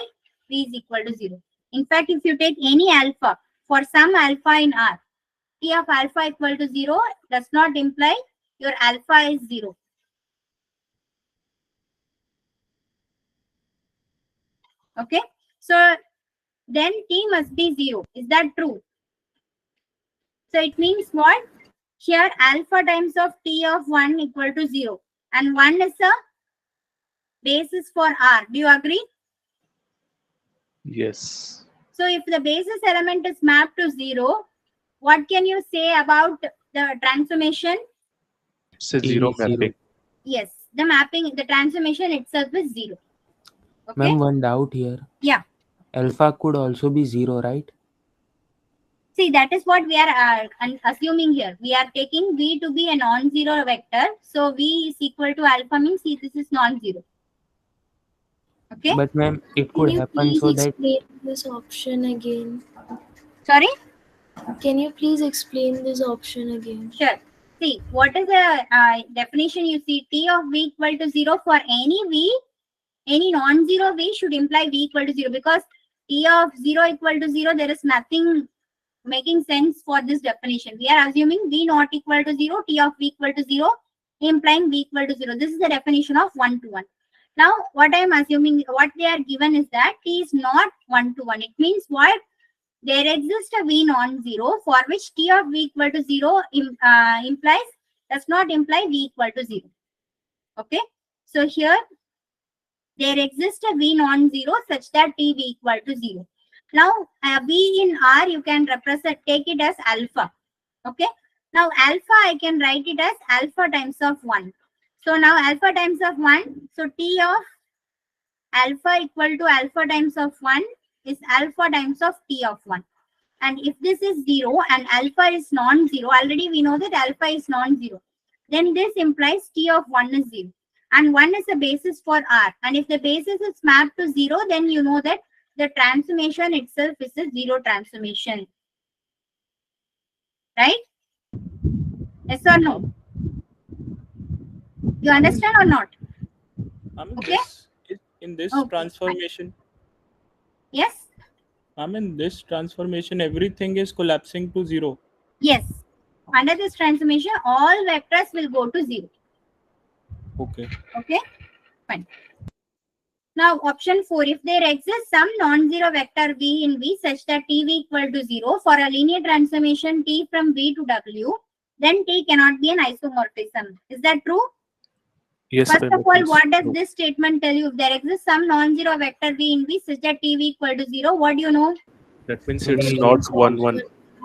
V is equal to 0. In fact, if you take any alpha, for some alpha in R, T of alpha equal to 0 does not imply your alpha is 0. Okay. So then T must be 0. Is that true? So it means what? Here alpha times of T of 1 equal to 0. And 1 is a basis for R. Do you agree? Yes. So if the basis element is mapped to 0, what can you say about the transformation? It's a zero mapping. Yes. the mapping, the transformation itself is 0. Okay. Ma'am, one doubt here. Yeah. Alpha could also be 0, right? See, that is what we are assuming here. We are taking V to be a non-zero vector. So V is equal to alpha means see, this is non-zero. Okay. But ma'am, it Can could you happen please so that explain this option again? Sorry? Can you please explain this option again? Sure. See, what is the definition you see? T of V equal to 0 for any V, any non-zero V should imply V equal to 0, because T of 0 equal to 0, there is nothing making sense for this definition. We are assuming V not equal to 0, T of V equal to 0, implying V equal to 0. This is the definition of 1 to 1. Now, what I am assuming, what they are given is that T is not 1 to 1. It means what? There exists a V non-zero for which T of V equal to 0 does not imply V equal to 0. Okay. So here, there exists a V non-zero such that T V equal to 0. Now, V in R, you can take it as alpha. Okay. Now, alpha, I can write it as alpha times of 1. So, now alpha times of 1. So, T of alpha equal to alpha times of 1 is alpha times of T of 1. And if this is 0 and alpha is non-zero, already we know that alpha is non-zero. Then this implies T of 1 is 0. And 1 is the basis for R. And if the basis is mapped to 0, then you know that the transformation itself is a 0 transformation. Right? Yes or no? You understand or not? Okay. In this Okay. transformation, Yes? in this transformation, everything is collapsing to 0. Yes. Under this transformation, all vectors will go to 0. Okay. Okay? Fine. Now, option 4, if there exists some non-zero vector V in V such that T V equal to 0 for a linear transformation T from V to W, then T cannot be an isomorphism. Is that true? Yes, First ma'am, of it all, is what does true. this statement tell you? If there exists some non-zero vector V in V such that T V equal to 0, what do you know? That means it's not 1, 1.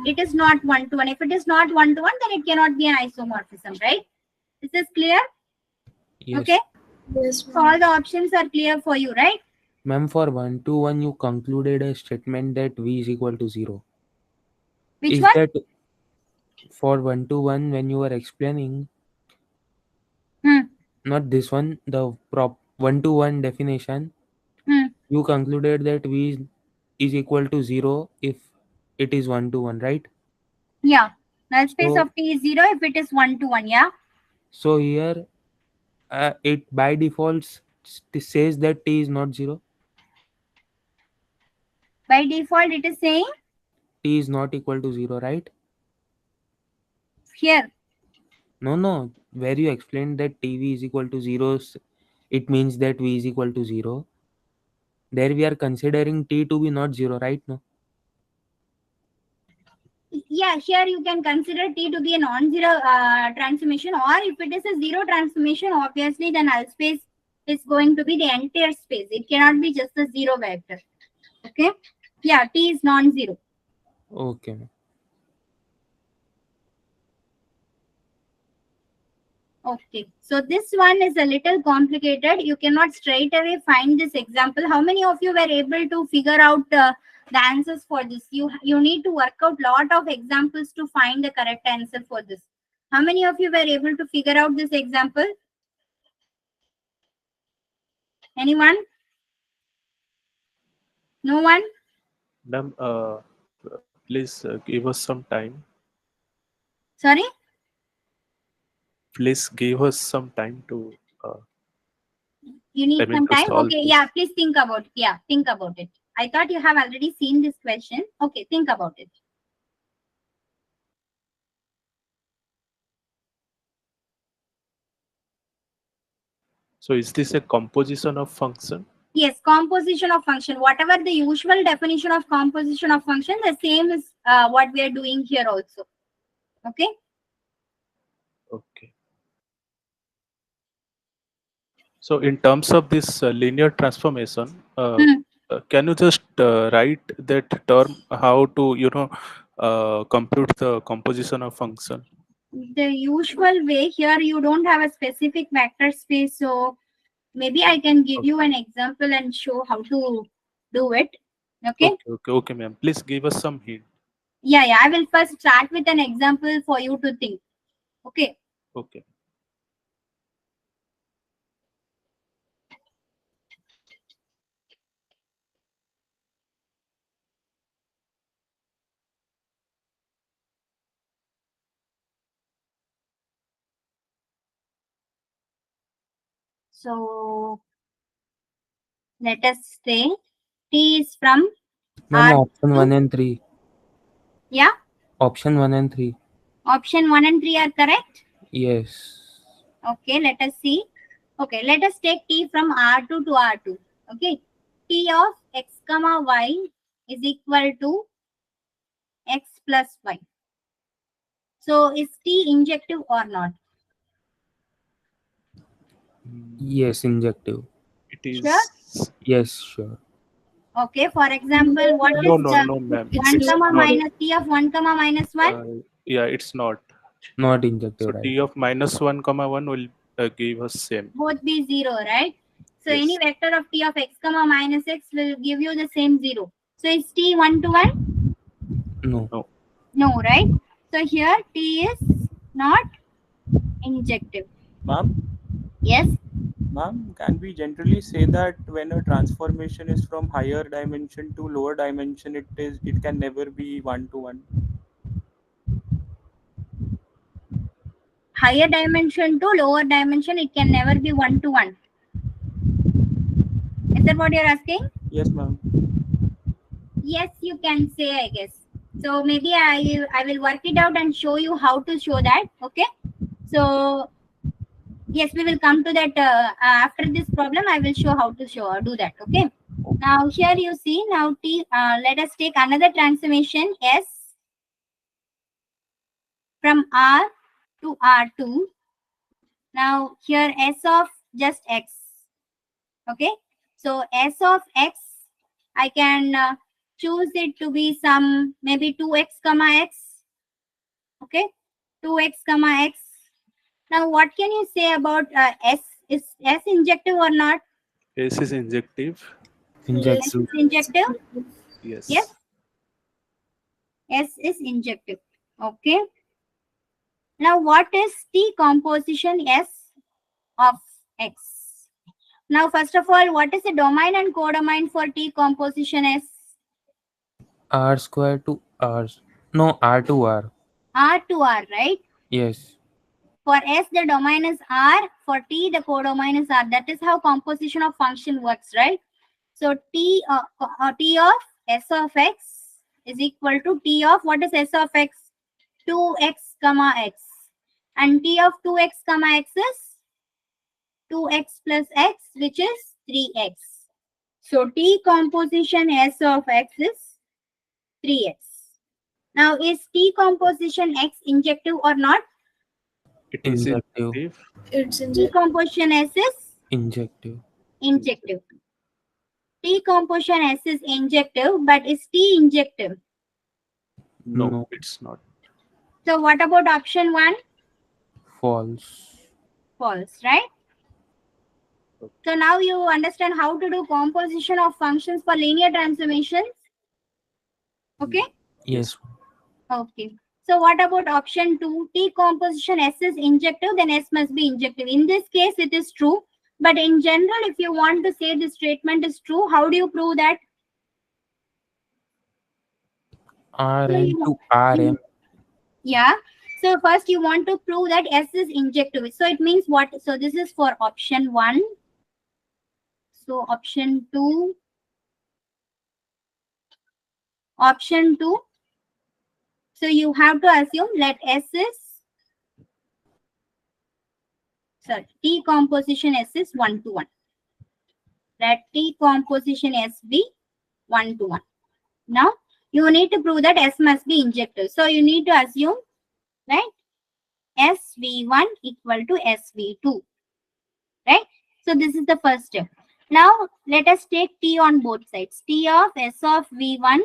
It is not 1 to 1. If it is not 1 to 1, then it cannot be an isomorphism, right? Is this clear? yes. Okay. Yes, So all the options are clear for you, right? Ma'am, for 1 to 1, you concluded a statement that V is equal to 0. Which Is one? that for 1 to 1 when you were explaining? Not this one, the prop 1 to 1 definition. You concluded that V is equal to 0 if it is 1 to 1, right? Yeah. Null space So, of T is 0 if it is 1 to 1, yeah? so here it by default says that T is not 0. By default, it is saying T is not equal to 0, right? here. No. Where you explained that TV is equal to 0, it means that V is equal to 0. There we are considering T to be not 0, right? No. Yeah, here you can consider T to be a non-zero transformation, or if it is a 0 transformation, obviously the null space is going to be the entire space. It cannot be just a 0 vector. Okay? Yeah, T is non-zero. Okay. Okay, so this one is a little complicated. You cannot straight away find this example. How many of you were able to figure out the answers for this? You need to work out lot of examples to find the correct answer for this. How many of you were able to figure out this example? Anyone? No one? Ma'am, please give us some time. Sorry? Please give us some time to You need some to time? solve Okay, this. yeah, please think about it. Yeah, think about it. I thought you have already seen this question. Okay, think about it. So is this a composition of function? Yes, composition of function. Whatever the usual definition of composition of function, the same is what we are doing here also. Okay? Okay. So in terms of this linear transformation, can you just write that term how to compute the composition of function? The usual way here, you don't have a specific vector space, so maybe I can give you an example and show how to do it. Okay? Okay, ma'am. Please give us some hint. Yeah, I will first start with an example for you to think. Okay. Okay. So let us say T is from Ma'am, R option to, 1 and 3. yeah, Option 1 and 3. option 1 and 3 are correct. Yes. Okay, let us see. Okay, let us take T from R2 to R2. Okay, T of x comma y is equal to x plus y. So is T injective or not? Yes, injective. It is. Sure? Yes, sure. Okay, for example, what No, is no, the no, ma'am. 1 It's comma not. minus T of 1 comma minus 1? Yeah, it's not. Not injective, So right? T of -1, 1 will give us same. Both be 0, right? So Yes. any vector of T of x comma minus x will give you the same 0. So is T 1 to 1? No. No. No, right? So here T is not injective. Ma'am? Yes? Ma'am, can we generally say that when a transformation is from higher dimension to lower dimension, it can never be 1 to 1? Higher dimension to lower dimension, it can never be 1 to 1. Is that what you're asking? Yes, ma'am. Yes, you can say, I guess. So maybe I will work it out and show you how to show that. Okay. So yes, we will come to that after this problem. I will show how to do that. Okay. Now here you see now T. Let us take another transformation S from R to R2. Now here S of just X. Okay. So S of X, I can choose it to be some maybe 2x comma x. Okay. 2x comma x. Now what can you say about S? Is S injective or not? S is injective. S is injective? Yes. Yes. S is injective. Okay. Now what is T composition S of X? Now first of all, what is the domain and codomain for T composition S? R square to R. No, R to R. R to R, right? Yes. For S, the domain is R. For T, the codomain is R. That is how composition of function works, right? So T of S of X is equal to T of, what is S of X? 2x comma x. And T of 2x comma x is 2x plus x, which is 3x. So T composition S of x is 3x. Now is T composition X injective or not? It is Injective. It's T composition S is Injective. injective. T composition S is injective, but is T injective? No, it's not. So what about option 1? False. False, right? So now you understand how to do composition of functions for linear transformations. Okay? Yes. Okay. So what about option 2? T composition S is injective, then S must be injective. In this case, it is true. But in general, if you want to say this statement is true, how do you prove that? Rn to Rm. Yeah. So first you want to prove that S is injective. So it means what? So this is for option 1. So option 2. Option 2. So you have to assume let S is, sorry, T composition S is 1 to 1. Let T composition S be 1 to 1. Now you need to prove that S must be injective. So you need to assume, right? SV1 equal to SV2. Right? So this is the first step. Now let us take T on both sides. T of S of V1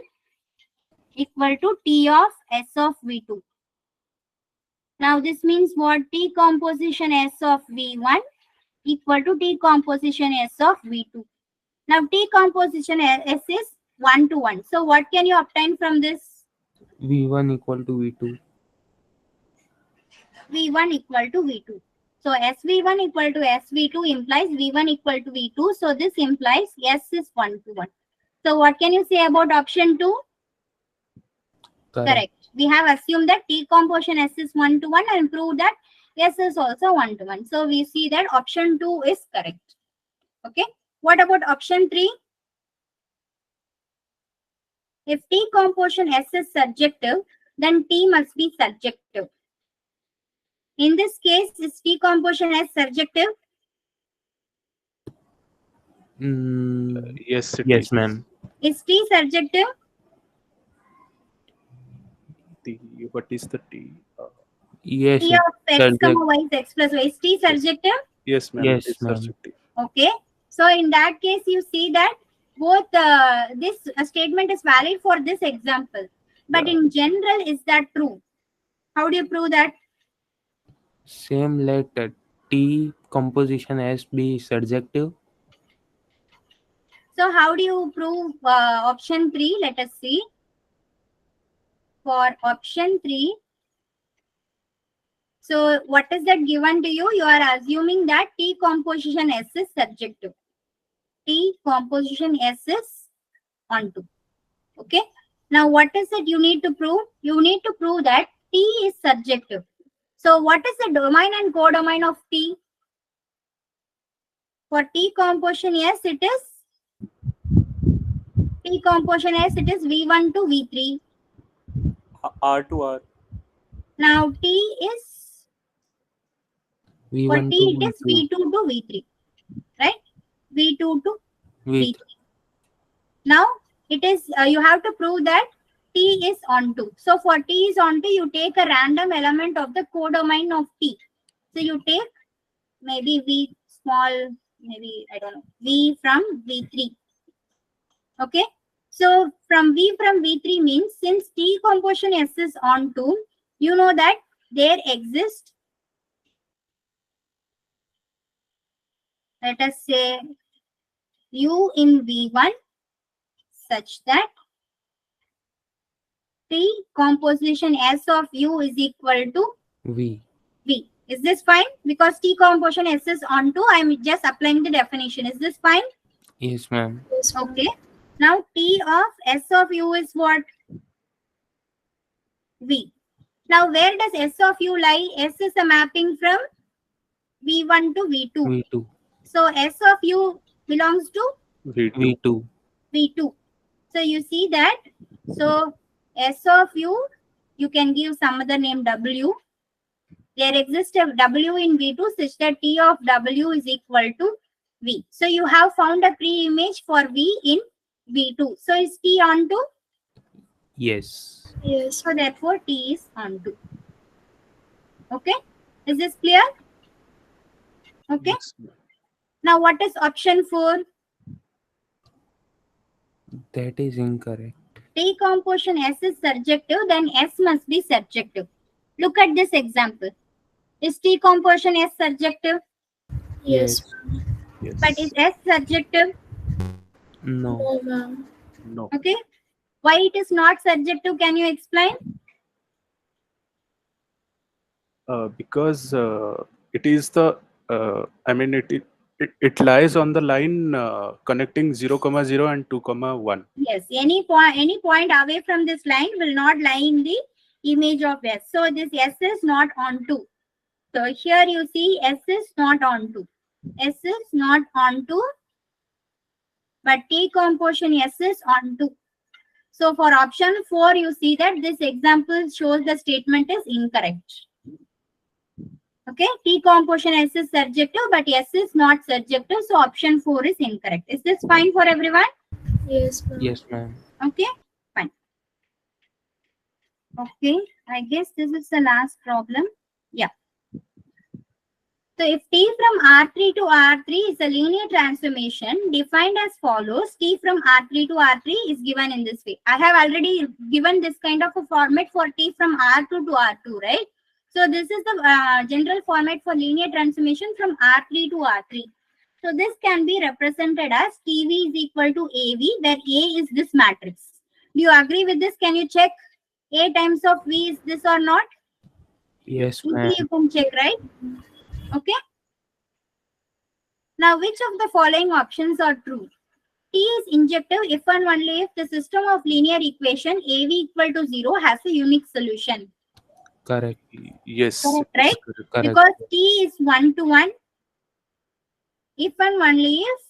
equal to T of S of V2. Now this means what? T composition S of V1 equal to T composition S of V2. Now T composition S is 1 to 1. So what can you obtain from this? V1 equal to V2. V1 equal to V2. So SV1 equal to SV2 implies V1 equal to V2. So this implies S is 1 to 1. So what can you say about option 2? Correct. We have assumed that T composition S is 1 to 1 and proved that S is also 1 to 1. So we see that option 2 is correct. Okay. What about option 3? If T composition S is surjective, then T must be surjective. In this case, is T composition S surjective? Yes, Yes, ma'am. Is T surjective? What is the T? Yes, T of X comma Y is X plus Y. Is T surjective? Yes, ma'am. Yes, It's ma'am. surjective. Okay. So in that case, you see that both this statement is valid for this example. But in general, is that true? How do you prove that? Same, let T composition S be surjective. So how do you prove option 3? Let us see. For option 3, so what is that given to you? You are assuming that T composition S is surjective. T composition S is onto. Okay. Now what is it you need to prove? You need to prove that T is surjective. So what is the domain and codomain of T? For T composition S, it is T composition S, it is V1 to V3. R to R. Now T is for V1 T, to it is V2. V2 to V3, right? V2 to V3. V3. Now it is you have to prove that T is onto. So for T is onto, you take a random element of the codomain of T. So you take maybe V small, maybe I don't know, V from V3. Okay. So from V3 means since T composition S is onto, you know that there exists, let us say, U in V1 such that T composition S of U is equal to V. V. Is this fine? Because T composition S is onto, I am just applying the definition. Is this fine? Yes, ma'am. Okay. Now T of S of U is what? V. Now where does S of U lie? S is a mapping from V1 to V2. V2. So S of U belongs to V2. V2. So you see that. So S of U, you can give some other name W. There exists a W in V2 such that T of W is equal to V. So you have found a pre-image for V in V2. So is T onto? Yes. Yes. So therefore T is onto. Okay. Is this clear? Okay. Yes, ma'am. Now what is option 4? That is incorrect. T composition S is surjective, then S must be surjective. Look at this example. Is T composition S surjective? Yes. Yes. But is S surjective? No. No, ma'am. No. Okay. Why it is not surjective? Can you explain? Because it is the I mean it lies on the line connecting 0, 0 and 2, 1. Yes. Any point away from this line will not lie in the image of S. So this S is not onto. So here you see S is not onto. S is not onto, but T composition S is onto. So for option 4, you see that this example shows the statement is incorrect. Okay, T composition S is surjective, but S is not surjective. So option 4 is incorrect. Is this fine for everyone? Yes, ma'am. Yes, ma'am. Okay, fine. Okay, I guess this is the last problem. Yeah. So if T from R3 to R3 is a linear transformation defined as follows, T from R3 to R3 is given in this way. I have already given this kind of a format for T from R2 to R2, right? So this is the general format for linear transformation from R3 to R3. So this can be represented as TV is equal to AV, where A is this matrix. Do you agree with this? Can you check A times of V is this or not? Yes, Easily ma'am. you can check, right? Okay. Now, which of the following options are true? T is injective if and only if the system of linear equation AV equal to 0 has a unique solution. Correct. Yes, Correct, it's right? correct. Correct. Because T is 1 to 1 if and only if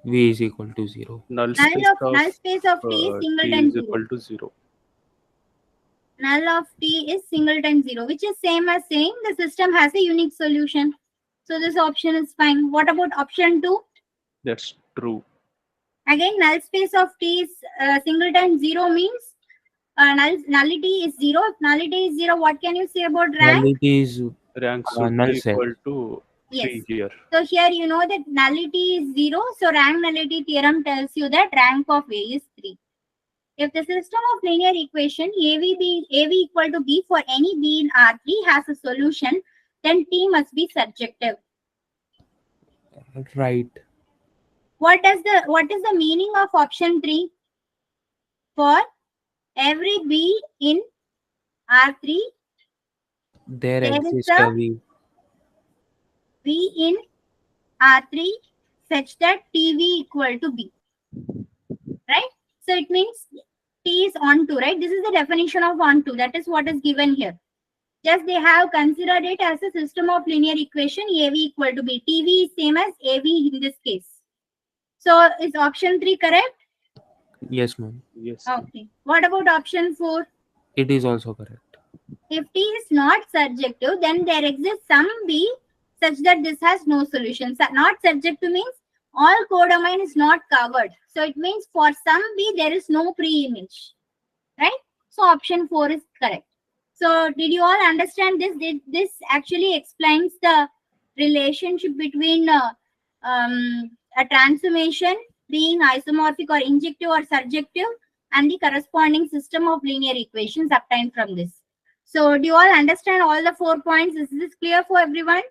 V is equal to 0. Null null space of T is T singleton is 0. equal to 0. Null of T is singleton 0, which is same as saying the system has a unique solution. So this option is fine. What about option 2? That's true. Again, null space of T is singleton 0 means nullity is 0. If nullity is 0, what can you say about rank? Nullity is Rank should null be set. equal to 3 Yes. here. So here you know that nullity is 0. So rank nullity theorem tells you that rank of A is 3. If the system of linear equation AV equal to B for any B in R3 has a solution, then T must be surjective. Right. What is the meaning of option 3? For every B in R3, There there is exists a a V. V in R3 such that TV equal to B. Right? So it means T is onto, right? This is the definition of onto. That is what is given here. Just they have considered it as a system of linear equation AV equal to B. TV is same as AV in this case. So is option 3 correct? Yes, ma'am. Yes. Okay. What about option 4? It is also correct. If T is not surjective, then there exists some B such that this has no solution. Not surjective means all codomain is not covered. So it means for some B there is no pre-image. Right? So option 4 is correct. So did you all understand this? This actually explains the relationship between a transformation being isomorphic or injective or surjective and the corresponding system of linear equations obtained from this. So do you all understand all the 4 points? Is this clear for everyone?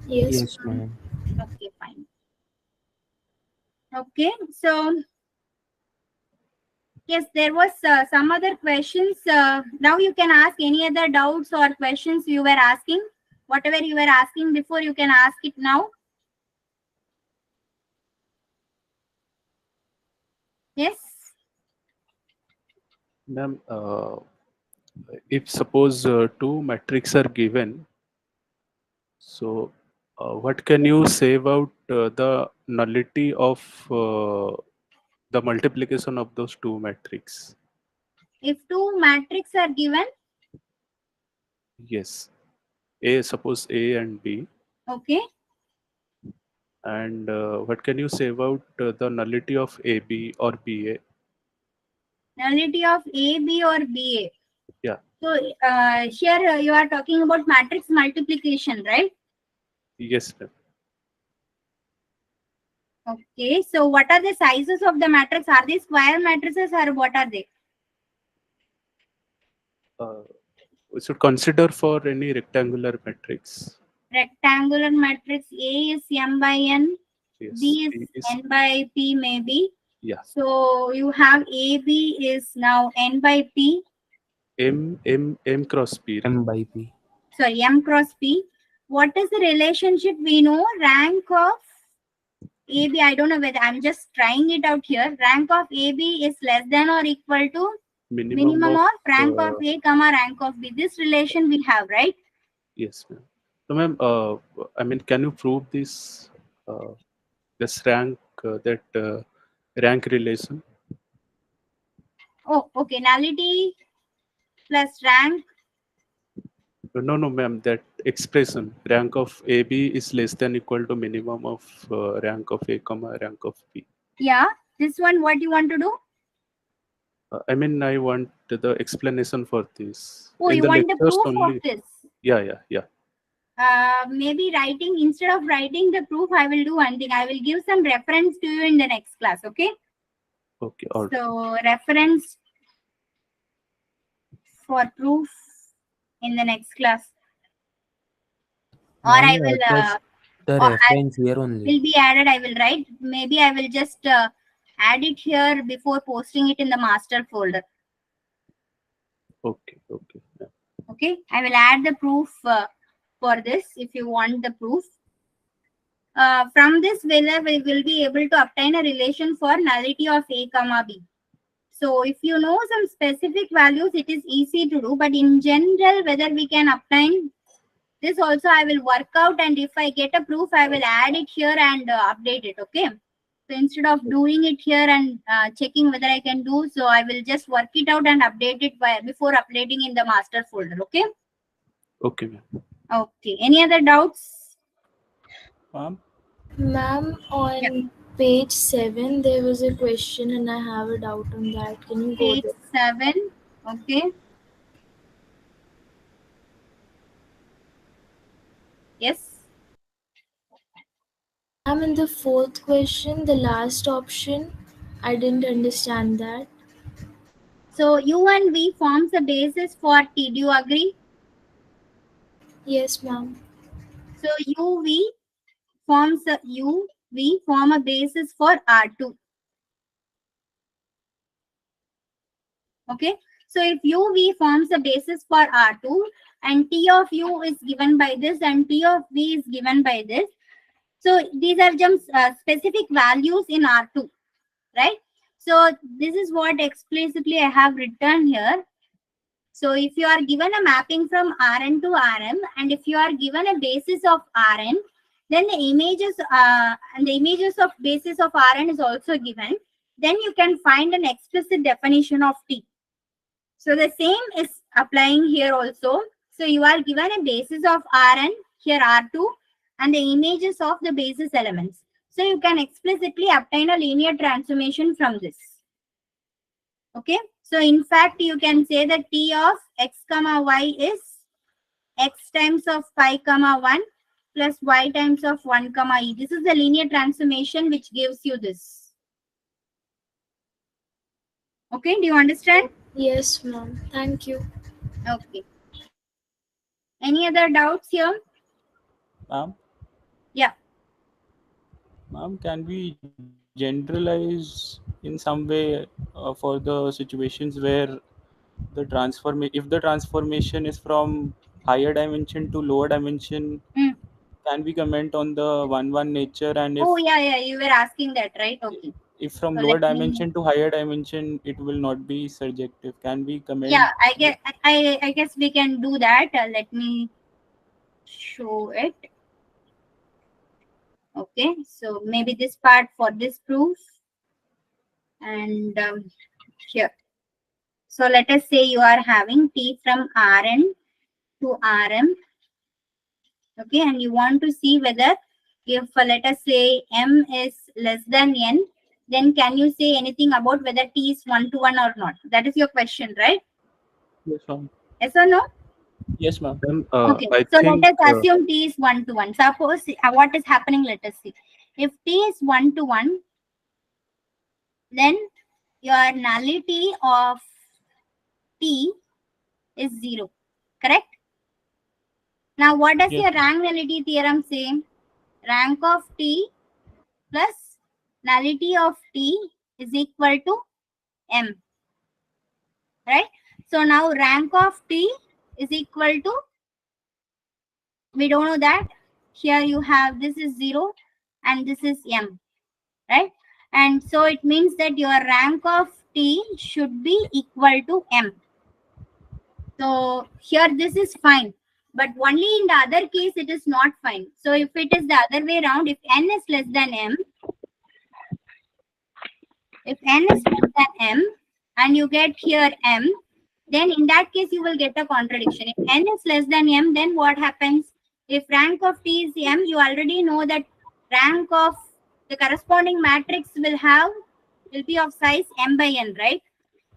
Yes. Yes, ma'am. Okay, fine. Okay, so yes, there was some other questions. Now you can ask any other doubts or questions you were asking. Whatever you were asking before, you can ask it now. Yes. Ma'am, if suppose two matrices are given, so what can you say about the nullity of the multiplication of those two matrices? If two matrices are given, Yes. Suppose A and B. okay. And what can you say about the nullity of AB or BA? Nullity of A, B or BA. Yeah. So here you are talking about matrix multiplication, right? Yes, ma'am. Okay. So what are the sizes of the matrix? Are they square matrices or what are they? We should consider for any rectangular matrix. Rectangular matrix A is M by N, Yes. B is N by P maybe. Yeah. So you have AB is now N by P. M cross P. M by P. Sorry, M cross P. What is the relationship? We know rank of AB. I don't know whether I'm just trying it out here. Rank of AB is less than or equal to minimum of rank of A comma rank of B. This relation we have, right? Yes, ma'am. So, ma'am, I mean, can you prove this rank rank relation? Oh, okay. Nullity plus rank. No, ma'am. That expression rank of AB is less than equal to minimum of rank of A comma rank of B. Yeah. This one, what you want to do? I mean, I want the explanation for this. Oh, In you the want the lectures proof only. of this? Yeah. Maybe writing, instead of writing the proof, I will do one thing. I will give some reference to you in the next class, okay? Okay, all right. So, reference for proof in the next class. or I Ma'am, will plus the or I reference here only. will be added. I will write. Maybe I will just add it here before posting it in the master folder. Okay, okay. Yeah. Okay, I will add the proof for this if you want the proof. From this we will be able to obtain a relation for nullity of A comma B. So if you know some specific values, it is easy to do. But in general, whether we can obtain this also, I will work out. And if I get a proof, I will add it here and update it. Okay. So instead of doing it here and checking whether I can do, so I will just work it out and update it before uploading in the master folder. Okay. Okay, ma'am. Okay. Any other doubts? Ma'am, on page 7, there was a question and I have a doubt on that. Can you go Page there? 7. Okay. Yes. Ma'am, in the fourth question, the last option, I didn't understand that. So U and V forms a basis for T. Do you agree? Yes, ma'am. So UV forms form a basis for R2. Okay. So if UV forms a basis for R2 and T of U is given by this and T of V is given by this. So these are just specific values in R2, right? So this is what explicitly I have written here. So if you are given a mapping from Rn to Rm, and if you are given a basis of Rn, then the images and the images of basis of Rn is also given. Then you can find an explicit definition of T. So the same is applying here also. So you are given a basis of Rn, here R2, and the images of the basis elements. So you can explicitly obtain a linear transformation from this. Okay. So in fact, you can say that T of x comma y is x times of pi comma 1 plus y times of 1 comma e. This is the linear transformation which gives you this. Okay. Do you understand? Yes, ma'am. Thank you. Okay. Any other doubts here? Ma'am? Yeah. Ma'am, can we generalize in some way for the situations where the if the transformation is from higher dimension to lower dimension, can we comment on the 1-1 nature? And if Oh yeah, you were asking that, right? Okay. if from So lower let me. dimension to higher dimension, it will not be surjective. Can we comment? Yeah, I guess we can do that. Let me show it. Okay, so maybe this part for this proof, and here. So let us say you are having T from Rn to Rm. Okay, and you want to see whether if let us say M is less than N, then can you say anything about whether T is 1-to-1 or not? That is your question, right? Yes, ma'am. Yes or no? Yes, ma'am. Okay, I so think, let us assume T is 1-to-1. Suppose what is happening, let us see. If T is 1-to-1, then your nullity of T is 0, correct? Now, what does your rank nullity theorem say? Rank of T plus nullity of T is equal to M, right? So now rank of T is equal to, we don't know that. Here you have, this is 0 and this is M, right? And so it means that your rank of T should be equal to M. So here this is fine, but only in the other case it is not fine. So if it is the other way around, if N is less than M, if N is less than M and you get here M, then in that case you will get a contradiction. If N is less than M, then what happens? If rank of T is M, you already know that rank of the corresponding matrix will be of size M by N, right?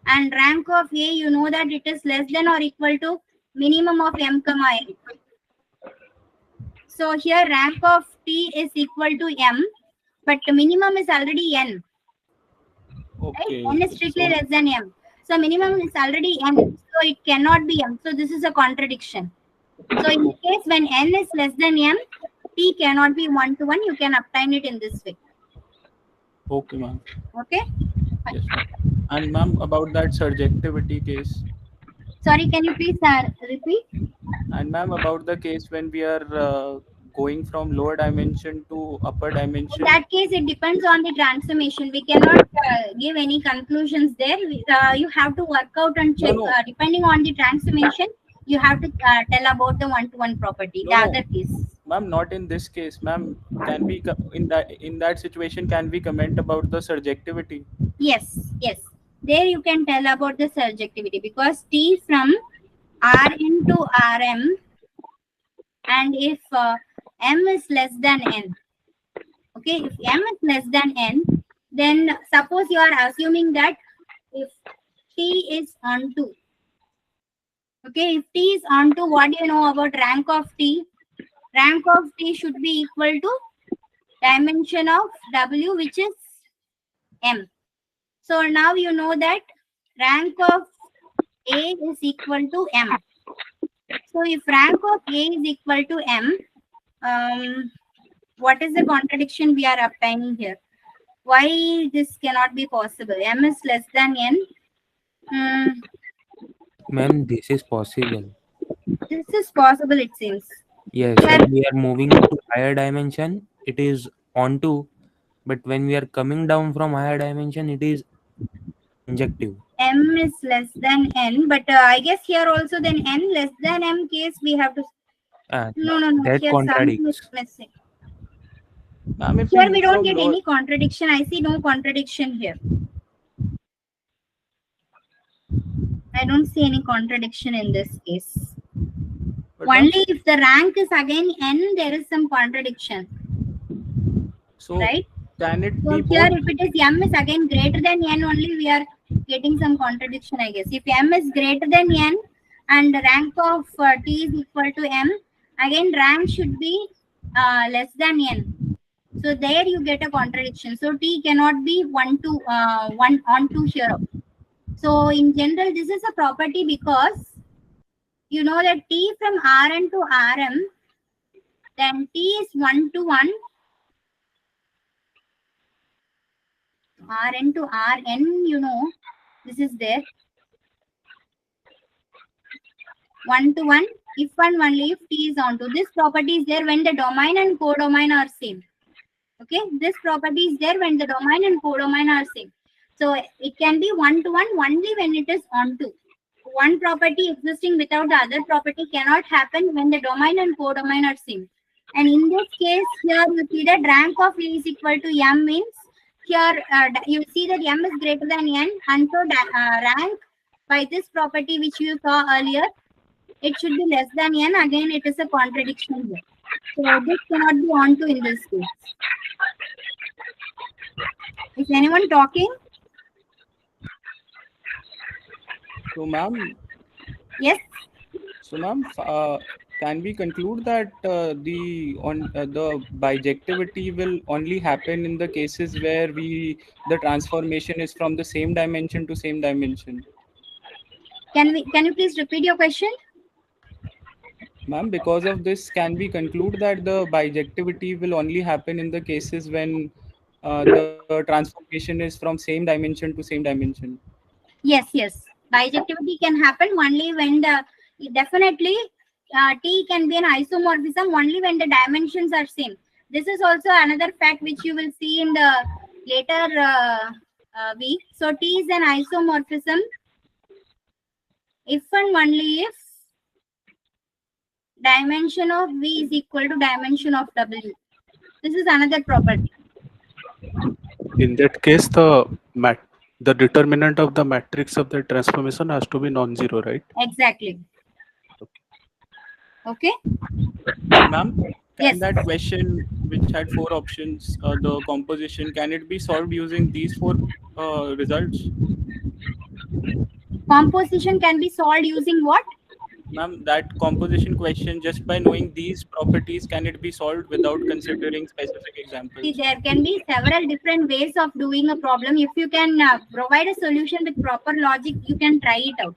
And rank of A, you know that it is less than or equal to minimum of M comma N. So here rank of T is equal to M, but the minimum is already N. Okay. Right? N is strictly less than M. So minimum is already M. So it cannot be M. So this is a contradiction. So in case when n is less than m, t cannot be 1 to 1. You can obtain it in this way. Okay, ma'am. Okay. Yes. And ma'am, about that surjectivity case. Sorry, can you please repeat? And ma'am, about the case when we are going from lower dimension to upper In dimension. that case, it depends on the transformation. We cannot give any conclusions there. You have to work out and check. No. Depending on the transformation, you have to tell about the one-to-one property. The other case. Ma'am, not in this case, ma'am. Can we in that situation can we comment about the surjectivity? Yes, yes. There you can tell about the surjectivity because t from Rn to Rm, and if m is less than n. Okay, if m is less than n, then suppose you are assuming that if t is onto. Okay, if t is onto, what do you know about rank of t? Rank of t should be equal to dimension of w, which is m. So now you know that rank of a is equal to m. So if rank of a is equal to m, what is the contradiction we are obtaining here? Why this cannot be possible? M is less than n. Ma'am, this is possible. This is possible, it seems. Yes, when we are moving to higher dimension, it is onto, but when we are coming down from higher dimension, it is injective. M is less than n, but I guess here also then n less than m case we have to. No. That Here something is contradicts. missing. Ma'am, Here we don't get any contradiction. I see no contradiction here. I don't see any contradiction in this case. Only if the rank is again n, there is some contradiction. So right? Can it So be here, both? if it is m is again greater than n only, we are getting some contradiction, I guess. If m is greater than n and the rank of t is equal to m, again rank should be less than n. So there you get a contradiction. So t cannot be 1 on 2 here. So in general, this is a property because you know that t from Rn to Rm, then t is 1 to 1. Rn to Rn, you know, this is there. 1 to 1, if and only if t is onto. This property is there when the domain and codomain are same. Okay, this property is there when the domain and codomain are same. So it can be 1 to 1 only when it is onto. One property existing without the other property cannot happen when the domain and codomain are same. And in this case, here you see that rank of A is equal to m means here you see that m is greater than n, and so rank by this property which you saw earlier, it should be less than n. Again, it is a contradiction here. So this cannot be onto in this case. Is anyone talking? So, ma'am. Yes. So, ma'am, can we conclude that the bijectivity will only happen in the cases where the transformation is from the same dimension to same dimension? Can you please repeat your question? Ma'am, because of this, can we conclude that the bijectivity will only happen in the cases when the transformation is from same dimension to same dimension? Yes, yes. Bijectivity can happen only when definitely T can be an isomorphism only when the dimensions are same. This is also another fact which you will see in the later week. So T is an isomorphism if and only if dimension of V is equal to dimension of W. This is another property. In that case, the determinant of the matrix of the transformation has to be non-zero, right? Exactly. Okay. Ma'am, yes. That question which had 4 options, the composition, can it be solved using these 4 results? Composition can be solved using what? Ma'am, that composition question, just by knowing these properties, can it be solved without considering specific examples? See, there can be several different ways of doing a problem. If you can provide a solution with proper logic, you can try it out.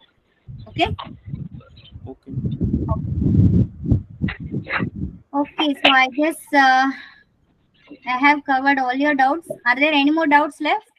Okay? Okay. Okay, so I guess I have covered all your doubts. Are there any more doubts left?